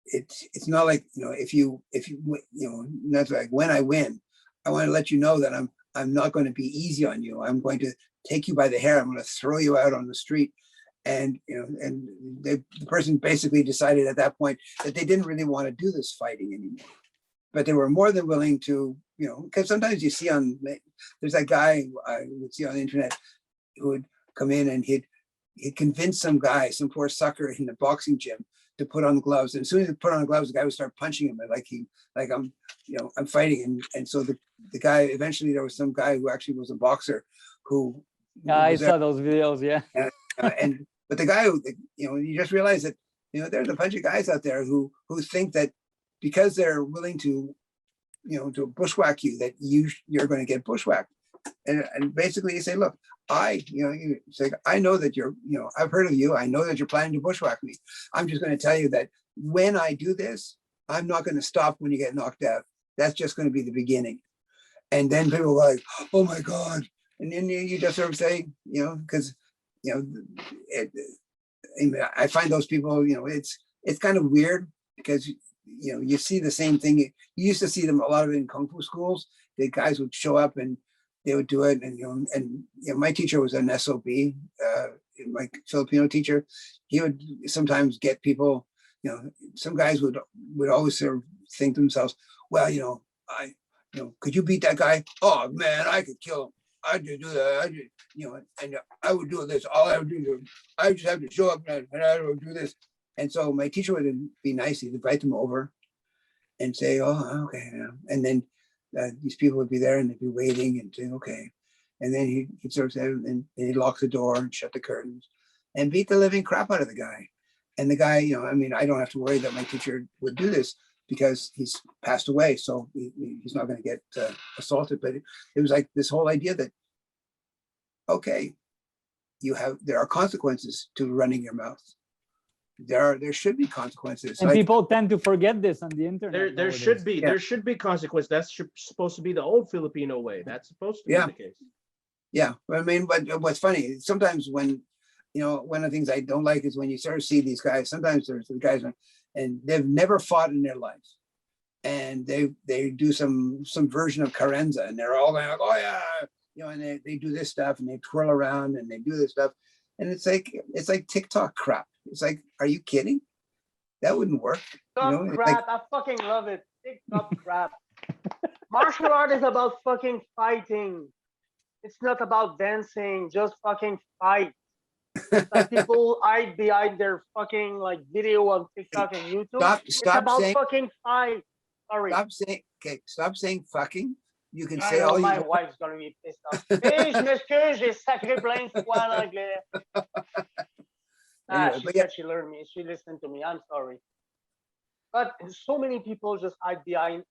it's not like if you that's like when I win, I want to let you know that I'm not going to be easy on you. I'm going to take you by the hair. I'm going to throw you out on the street, And and the person basically decided at that point that they didn't really want to do this fighting anymore, but they were more than willing to, because sometimes you see there's that guy I would see on the internet who would come in and he'd convince some guy, some poor sucker in the boxing gym, to put on gloves. And as soon as he put on the gloves, the guy would start punching him like I'm fighting. And so the guy, eventually there was some guy who actually was a boxer who I saw those videos, yeah. But the guy who, you just realize that, there's a bunch of guys out there who think that because they're willing to, to bushwhack you, that you're going to get bushwhacked. And basically you say, look, it's like, I know that I've heard of you. I know that you're planning to bushwhack me. I'm just going to tell you that when I do this, I'm not going to stop when you get knocked out. That's just going to be the beginning. And then people are like, oh my God. And then you just sort of say, because, I find those people, it's kind of weird because, you see the same thing. You used to see them a lot of it in Kung Fu schools. The guys would show up and they would do it. And my teacher was an SOB, my Filipino teacher. He would sometimes get people, some guys would always sort of think to themselves, well, could you beat that guy? Oh man, I could kill him. I just do that. And I would do this. All I would do, I just have to show up and I would do this. And so my teacher would be nice. He'd invite them over and say, oh, okay. And then these people would be there and they'd be waiting and saying, okay. And then he'd sort of say, and he'd lock the door and shut the curtains and beat the living crap out of the guy. And the guy, I don't have to worry that my teacher would do this because he's passed away. So he's not going to get assaulted. But it was like this whole idea that, okay, there are consequences to running your mouth. There should be consequences. And people tend to forget this on the internet. There should be consequences. That's supposed to be the old Filipino way. That's supposed to be the case. Yeah, but what's funny, sometimes when, one of the things I don't like is when you sort of see these guys, sometimes there's the guys and they've never fought in their life. And they do some version of Carenza and they're all going like, oh yeah, and they do this stuff and they twirl around and they do this stuff. And it's like TikTok crap. It's like, are you kidding? That wouldn't work. TikTok crap, I fucking love it. TikTok crap. Martial art is about fucking fighting. It's not about dancing, just fucking fight. Like people hide behind their fucking like video on TikTok and YouTube. It's about fucking fight. Sorry. Stop saying fucking. You can I say know all my you want. wife's gonna be pissed off. Hey, je m'excuse, j'ai sacré plein de fois l'anglais. Anyway, She but said she learned me. She listened to me. I'm sorry. But so many people just hide behind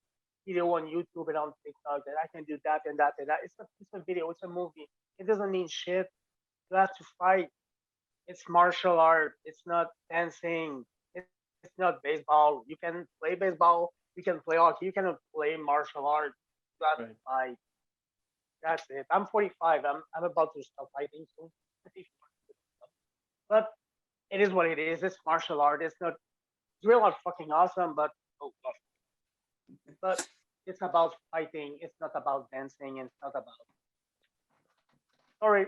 video on YouTube and on TikTok that I can do that and that and that. It's a video. It's a movie. It doesn't mean shit. You have to fight. It's martial art. It's not dancing. It's not baseball. You can play baseball. You can play hockey. You cannot play martial art. You have to fight. That's it. I'm 45. I'm about to stop fighting soon. But it is what it is. It's martial art. It's real not fucking awesome, but oh gosh. But it's about fighting. It's not about dancing. It's not about. Sorry.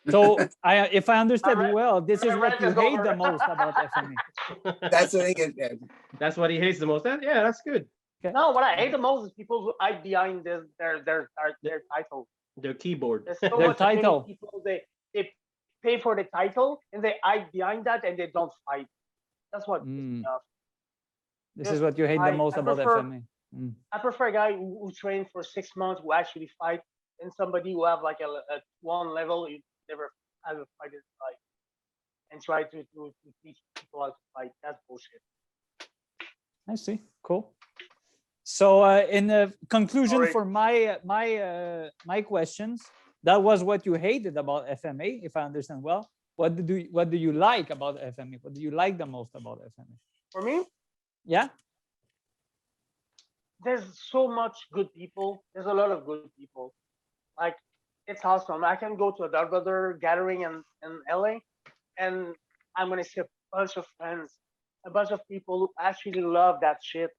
So if I understood My well, this is what rant you is hate over. the most about FMA. That's the thing. That's what he hates the most. Yeah, that's good. No, what I hate the most is people who hide behind their title. Their keyboard. There's so Their much title. people they pay for the title and they hide behind that and they don't fight. That's what pisses me off. This is what you hate the most about FMA. I prefer a guy who trained for 6 months who actually fight than somebody who have like a one level who never ever fight and try to teach people how to fight. That's bullshit. I see. Cool. So in the conclusion Sorry. for my questions, that was what you hated about FMA, if I understand well. What do you like about FMA? What do you like the most about FMA? For me, Yeah. there's so much good people. There's a lot of good people. Like, it's awesome. I can go to a Dark Brother gathering in LA and I'm gonna see a bunch of friends, a bunch of people who actually love that shit.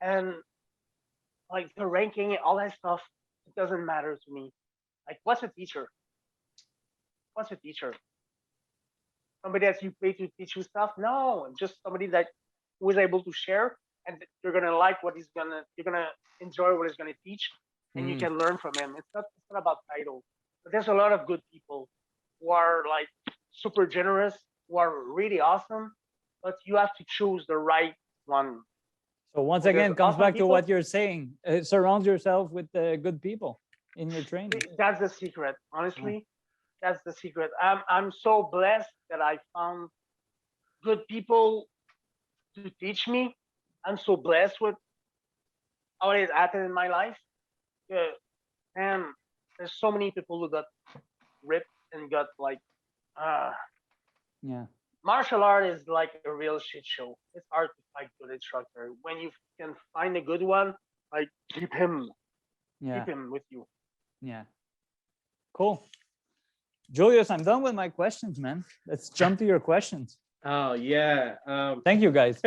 And like the ranking and all that stuff, it doesn't matter to me. Like, what's a teacher? What's a teacher? somebody that you pay to teach you stuff. No, just somebody that who is able to share, and you're gonna like what you're gonna enjoy what he's gonna teach, and you can learn from him. It's not about title, but there's a lot of good people who are like super generous, who are really awesome, but you have to choose the right one. So once There's again, comes awesome back to people. what you're saying. Surround yourself with good people in your training. That's the secret, honestly. That's the secret. I'm so blessed that I found good people to teach me. I'm so blessed with how it happened in my life. Yeah. And there's so many people who got ripped and got like Yeah. martial art is like a real shit show. It's hard to fight good instructor. When you can find a good one, like keep him with you. Yeah. Cool. Julius, I'm done with my questions, man. Let's jump to your questions. Oh yeah. Thank you, guys.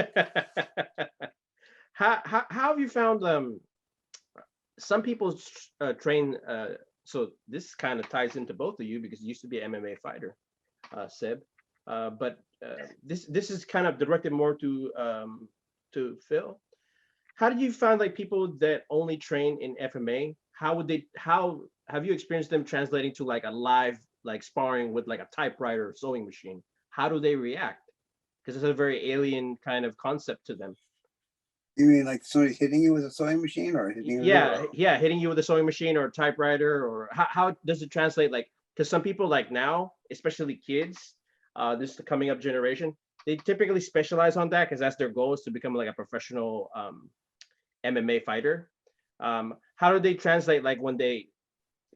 how have you found some people train so this kind of ties into both of you because you used to be an MMA fighter, Seb. But this is kind of directed more to Phil. How did you find like people that only train in FMA? How have you experienced them translating to like a live like sparring with like a typewriter or sewing machine? How do they react? Because it's a very alien kind of concept to them. You mean like somebody hitting you with a sewing machine or hitting you? Yeah, hitting you with a sewing machine or a typewriter, or how does it translate? Like, because some people like now, especially kids, this coming up generation, they typically specialize on that because that's their goal is to become like a professional MMA fighter. How do they translate like when they?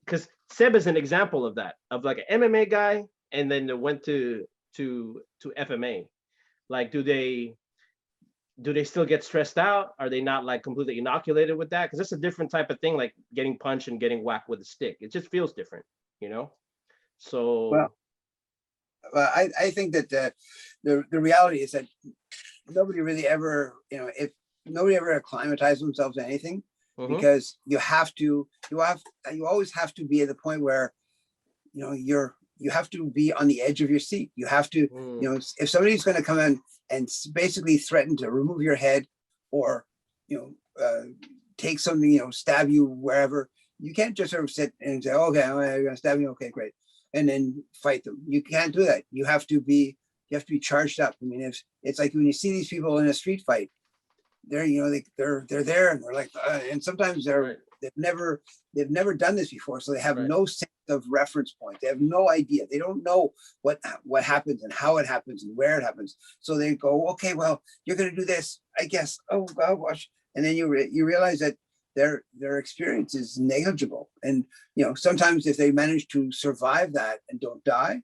Because Seb is an example of that, of like an MMA guy, and then they went to FMA. Like, do they still get stressed out? Are they not like completely inoculated with that? Because it's a different type of thing, like getting punched and getting whacked with a stick. It just feels different, you know? So Well, I think that the reality is that nobody really ever, if nobody ever acclimatized themselves to anything, because you always have to be at the point where, you have to be on the edge of your seat. You have to, if somebody's going to come in and basically threaten to remove your head or, take something, stab you wherever, you can't just sort of sit and say, okay, I'm going to stab you. Okay, great. And then fight them. You can't do that. You have to be charged up. I mean, it's like when you see these people in a street fight, they're there and they're like, and sometimes they've never done this before, so they have no sense of reference point. They have no idea. They don't know what happens and how it happens and where it happens. So they go, okay, well, you're going to do this, I guess. Oh gosh, and then you realize that their experience is negligible. And sometimes if they manage to survive that and don't die,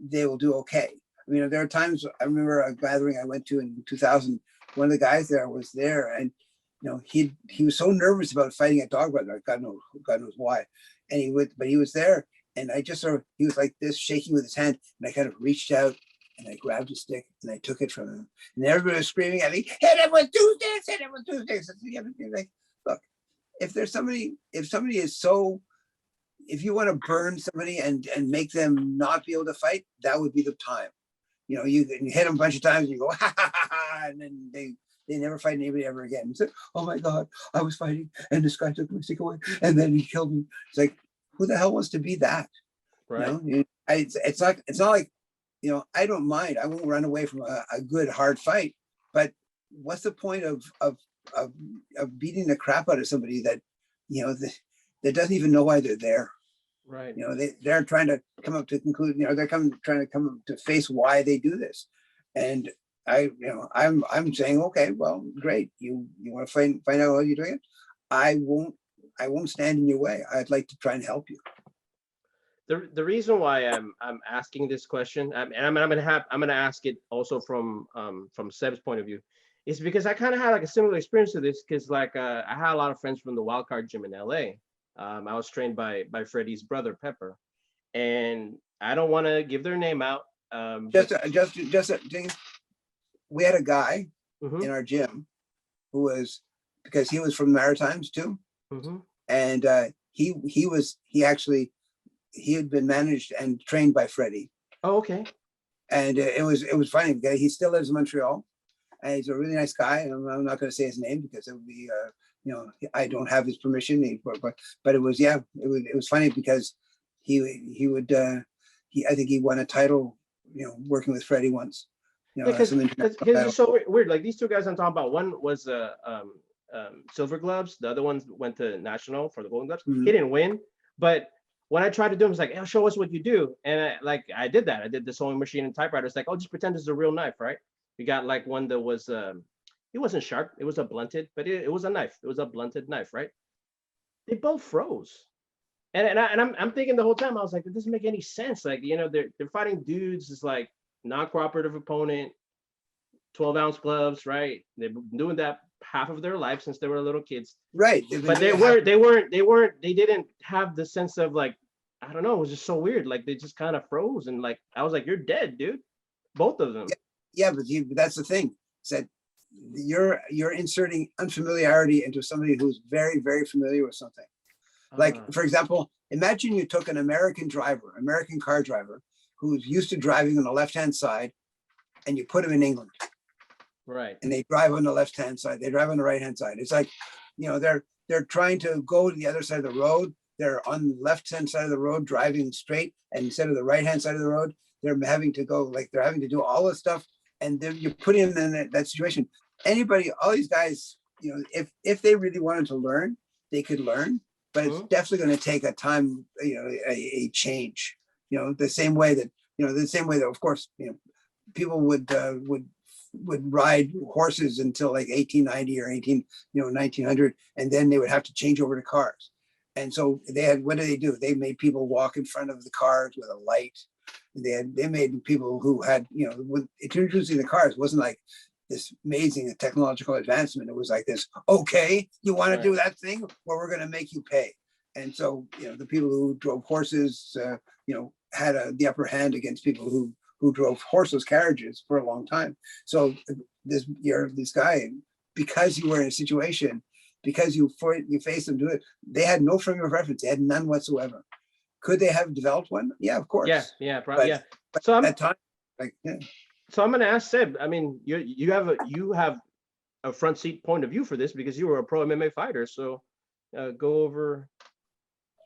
they will do okay. I mean, there are times. I remember a gathering I went to in 2000. One of the guys there was there, and he was so nervous about fighting a dog brother. God knows why. And he was there, and I just he was like this, shaking with his hand, and I kind of reached out and I grabbed a stick and I took it from him, and everybody was screaming at me, "Hit him with two sticks! Hit him with two sticks!" Like, look, if somebody is so, if you want to burn somebody and make them not be able to fight, that would be the time. You hit them a bunch of times and you go, ha, ha, ha, ha, and then they never fight anybody ever again. You say, oh my God, I was fighting and this guy took my stick away and then he killed me. It's like, who the hell wants to be that? right. It's not like, I don't mind. I won't run away from a good hard fight, but what's the point of beating the crap out of somebody that, that doesn't even know why they're there? Right. They're trying to come up to conclude, they're trying to come up to face why they do this. And I'm saying, okay, well, great. You want to find out how you're doing it? I won't stand in your way. I'd like to try and help you. The reason why I'm asking this question, and I'm gonna ask it also from Seb's point of view, is because I kind of had like a similar experience to this, because like I had a lot of friends from the Wildcard Gym in LA. I was trained by Freddie's brother Pepper, and I don't want to give their name out. We had a guy in our gym who was, because he was from Maritimes too, and he had been managed and trained by Freddie. Oh, okay. And it was funny because he still lives in Montreal, and he's a really nice guy. I'm not going to say his name because it would be, I don't have his permission. But it was, it was funny because I think he won a title, working with Freddie once. Because it's so weird. Like these two guys I'm talking about, one was Silver Gloves, the other one went to National for the Golden Gloves. Mhm. He didn't win, but when I tried to do him, it's like, oh, show us what you do. And I did that. I did the sewing machine and typewriter. It's like, oh, just pretend it's a real knife, right? We got like one that was, it wasn't sharp. It was a blunted, but it was a knife. It was a blunted knife, right? They both froze. And I'm thinking the whole time, I was like, it doesn't make any sense. Like, they're fighting dudes. It's like non-cooperative opponent, 12-ounce gloves, right? They've been doing that half of their life since they were little kids. Right. But they didn't have the sense of like, I don't know, it was just so weird. Like they just kind of froze. And like, I was like, you're dead, dude. Both of them. Yeah, but that's the thing. Is that you're inserting unfamiliarity into somebody who's very, very familiar with something. Like, for example, imagine you took an American car driver, who's used to driving on the left-hand side, and you put him in England. Right. And they drive on the left-hand side, they drive on the right-hand side. It's like, they're trying to go to the other side of the road. They're on the left-hand side of the road driving straight, and instead of the right-hand side of the road, they're having to go, like they're having to do all this stuff, and then you're putting them in that situation. All these guys, if they really wanted to learn, they could learn, but it's definitely going to take a time, a change. The same way that of course, people would ride horses until like 1890 or 1900, and then they would have to change over to cars. And so what do? They made people walk in front of the cars with a light. They made people who had, with introducing the cars, it wasn't like this amazing technological advancement. It was like this, okay, you want to do that thing? Well, we're going to make you pay. And so, the people who drove horses, had the upper hand against people who drove horseless carriages for a long time. So this guy, because you were in a situation, because you faced them do it, they had no frame of reference. They had none whatsoever. Could they have developed one? Yeah, of course. Yeah, probably. Yeah. So at that time, So I'm going to ask Seb. I mean, you have a front seat point of view for this because you were a pro MMA fighter. So go over.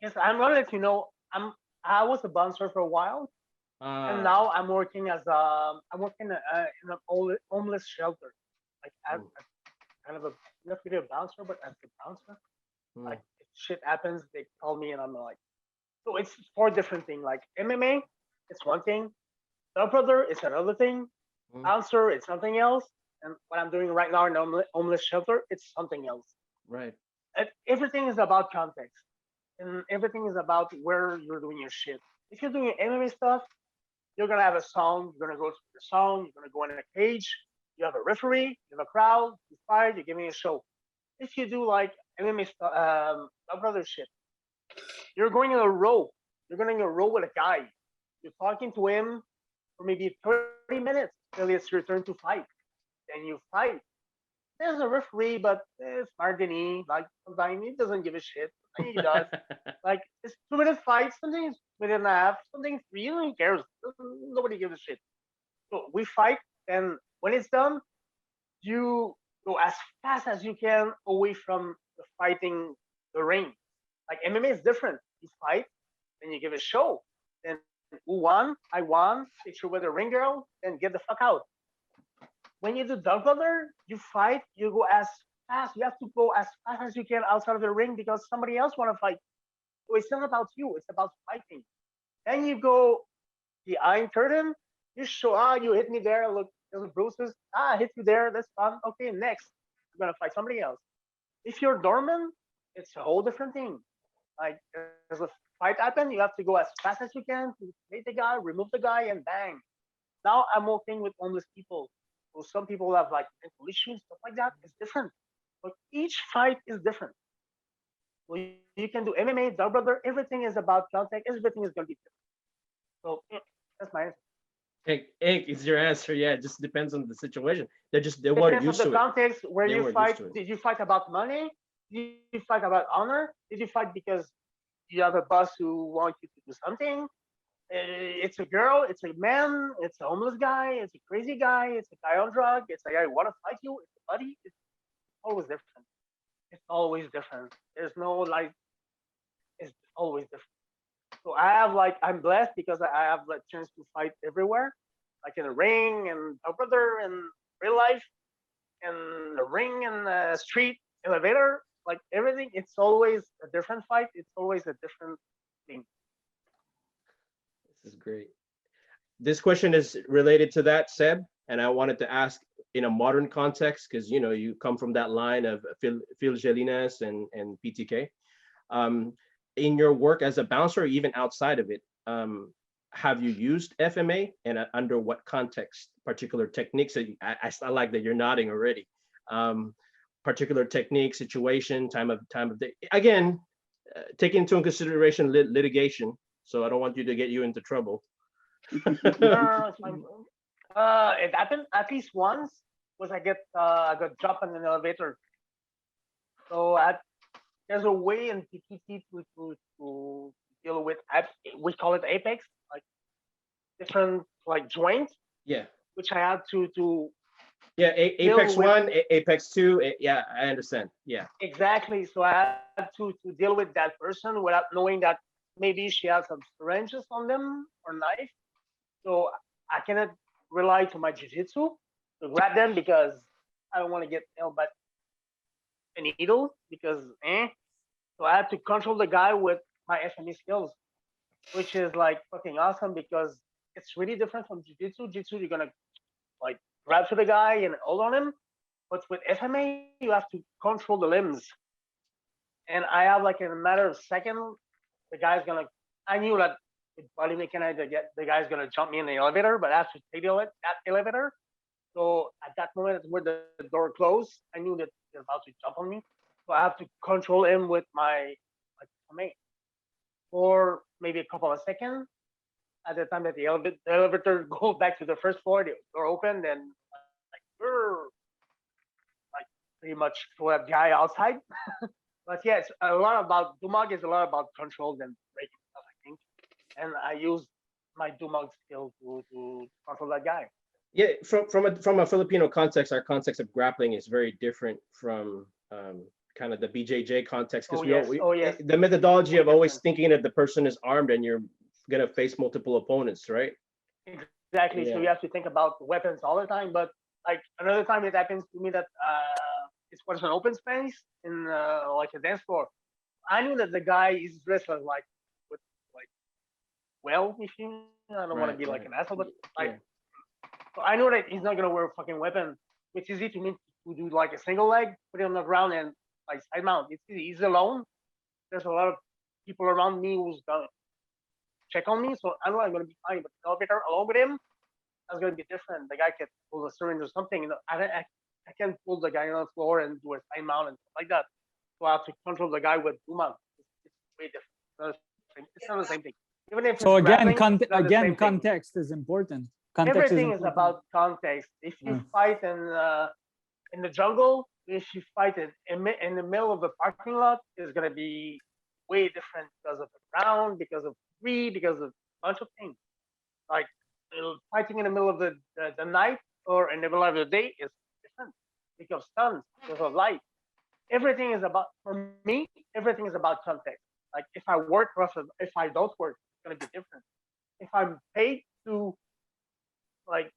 Yes, I'm gonna let you know. I was a bouncer for a while, and now I'm working in an homeless shelter. Like as kind of not really a bouncer, but as a bouncer. Like if shit happens, they call me, and I'm like, so it's 4 different things. Like MMA, it's one thing. Dog brother, it's another thing. Bouncer, it's something else. And what I'm doing right now in a homeless shelter, it's something else. Right. Everything is about context. And everything is about where you're doing your shit. If you're doing MMA stuff, you're gonna have a song, you're gonna go to the song, you're gonna go in a cage, you have a referee, you have a crowd, you fight, you're giving a show. If you do like MMA stuff, brother shit, you're going in a row. You're going in a row with a guy. You're talking to him for maybe 30 minutes till it's your turn to fight. Then you fight. There's a referee, but it's Martini. Like sometimes he doesn't give a shit. Sometimes he does. Like it's 2-minute fight. Something is 1.5. Something 3. Nobody cares. Nobody gives a shit. So we fight, and when it's done, you go as fast as you can away from the fighting the ring. Like MMA is different. You fight, then you give a show. Then who won? I won. Picture with a ring girl, then get the fuck out. When you do dog brother, you fight, you go as fast. You have to go as fast as you can outside of the ring because somebody else want to fight. So it's not about you, it's about fighting. Then you go the Iron Curtain, you show, you hit me there, look, there's bruises. I hit you there, that's fun. Okay, next, you're gonna fight somebody else. If you're dormant, it's a whole different thing. Like there's a fight happen, you have to go as fast as you can to hit the guy, remove the guy, and bang. Now I'm working with homeless people. So some people have like mental issues, stuff like that. It's different. But each fight is different. So you can do MMA, dog brother, everything is about contact, everything is gonna be different. So that's my answer. Ink is your answer. Yeah, it just depends on the situation. They Depends weren't used to it. The context where They you weren't fight. used to it. Did you fight about money? Did you fight about honor? Did you fight because you have a boss who wants you to do something? It's a girl, it's a man, it's a homeless guy, it's a crazy guy, it's a guy on drug, it's a guy who want to fight you, it's a buddy. It's always different. It's always different. There's no like, it's always different. So I have like, I'm blessed because I have the chance to fight everywhere, like in the ring and a brother in real life, and the ring and the street elevator, like everything. It's always a different fight. It's always a different thing. This is great. This question is related to that, Seb, and I wanted to ask in a modern context because you come from that line of Phil Gelinas and PTK. In your work as a bouncer, or even outside of it, have you used FMA, and under what context? Particular techniques that I like that you're nodding already. Particular technique, situation, time of day. Again, taking into consideration litigation. So I don't want you to get you into trouble. No, it's fine. It happened at least once. Was I got dropped in an elevator. So there's a way in PTT to deal with, we call it apex, like different like joints. Yeah. Which I had to. Yeah, apex 1, apex 2. Yeah, I understand. Yeah. Exactly. So I had to deal with that person without knowing that maybe she has some syringes on them or knife. So I cannot rely to my jiu-jitsu to grab them because I don't want to get held by a needle because So I had to control the guy with my FMA skills, which is like fucking awesome because it's really different from jiu-jitsu. Jiu-jitsu, you're gonna like grab to the guy and hold on him. But with FMA, you have to control the limbs. And I have like in a matter of seconds, the guy's gonna, I knew that with body mechanics, the guy's gonna jump me in the elevator, but I have to take that elevator. So at that moment where the door closed, I knew that he was about to jump on me. So I have to control him with my FMA for maybe a couple of seconds. At the time that the elevator goes back to the first floor, the door opened and like pretty much throw that guy outside. But yeah, it's a lot about Dumag is a lot about control than breaking stuff, I think. And I use my Dumag skill to control that guy. Yeah, from a Filipino context, our context of grappling is very different from kind of the BJJ context because the methodology of always thinking that the person is armed and you're gonna face multiple opponents, right? Exactly. Yeah. So you have to think about weapons all the time. But like another time it happens to me that it was an open space in like a dance floor. I knew that the guy is dressed as like with like if you I don't want to be like an asshole, but like so I know that he's not gonna wear a fucking weapon. It's easy to me to do like a single leg, put it on the ground and like side mount. It's easy. He's alone. There's a lot of people around me who's gonna check on me, so I know I'm gonna be fine. But the elevator along with him, that's gonna be different. The guy can pull a syringe or something. You know, I can't pull the guy on the floor and do a side mount and stuff like that. So I have to control the guy with Duma. It's way different. It's not the same thing. Even if so again, context is important. Context Everything is about context. If you fight in the jungle, if you fight in the middle of the parking lot, it's gonna be way different because of the ground, because of tree, because of a bunch of things. Like fighting in the middle of the night or in the middle of the day is different because of sun, because of light. Everything is about, for me, everything is about context. Like if I work versus if I don't work, it's gonna be different. If I'm paid to like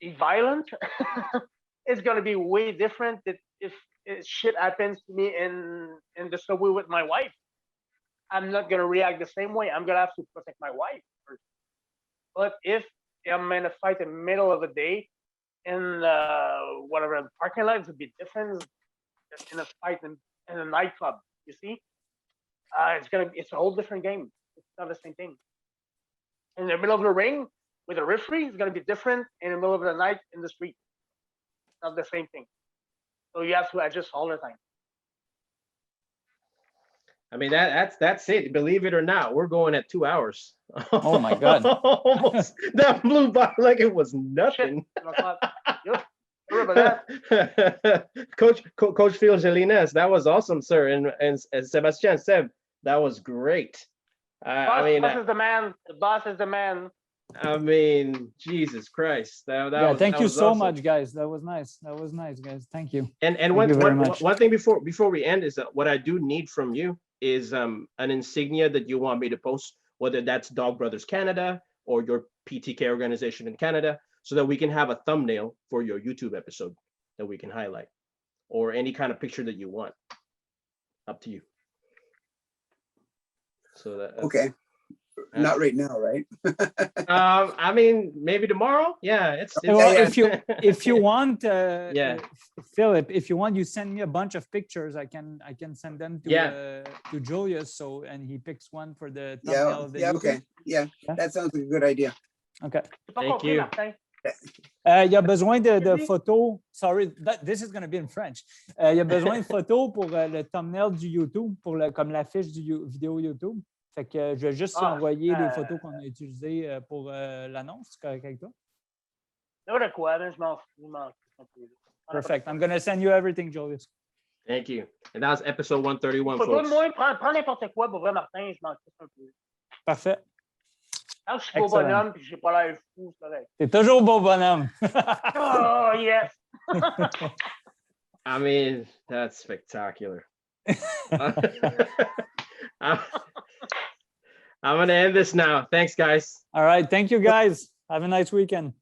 be violent, it's gonna be way different if shit happens to me in the subway with my wife. I'm not gonna react the same way. I'm gonna have to protect my wife first. But if I'm in a fight in the middle of the day in whatever the parking lot, it's a bit different in a fight in a nightclub. You see, it's a whole different game. It's not the same thing. In the middle of the ring with a referee, it's gonna be different in the middle of the night in the street. It's not the same thing. So you have to adjust all the time. I mean, that's it. Believe it or not, we're going at 2 hours. Oh my God. Almost. That blew by like it was nothing. Coach Phil Gelinas, that was awesome, sir. And Sebastien, Seb, that was great. Boss is the man. The boss is the man. I mean, Jesus Christ. Thank you was so awesome. much, guys. That was nice. That was nice, guys. Thank you. And Thank you very much. one thing before we end is that what I do need from you is an insignia that you want me to post, whether that's Dog Brothers Canada or your PTK organization in Canada, so that we can have a thumbnail for your YouTube episode that we can highlight, or any kind of picture that you want. Up to you. So that's, Okay. Not right now, right? I mean, maybe tomorrow. Yeah, it's Well, yeah. if you want, Yeah. Philip, if you want, you send me a bunch of pictures. I can send them to Julius. So and he picks one for the thumbnail of the YouTube. Okay. Yeah, that sounds like a good idea. Okay. Thank you. Il y a besoin de photos. Sorry, this is going to be in French. Il y a besoin de photos pour le thumbnail du YouTube, comme l'affiche du vidéo YouTube. Fait que je vais juste envoyer les photos qu'on a utilisées pour l'annonce. C'est correct avec toi? De quoi, mais je m'en fous. Perfect. I'm going to send you everything, Julius. Thank you. And that was episode 131, Photo de folks. moi, prends n'importe quoi, pour vrai, Martin, je m'en fous un peu. Parfait. Quand je suis beau bonhomme et que j'ai pas l'air fou, c'est correct. T'es toujours beau bonhomme. Oh, yes! I mean, that's spectacular. I'm going to end this now. Thanks, guys. All right. Thank you, guys. Have a nice weekend.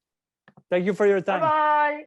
Thank you for your time. Bye-bye!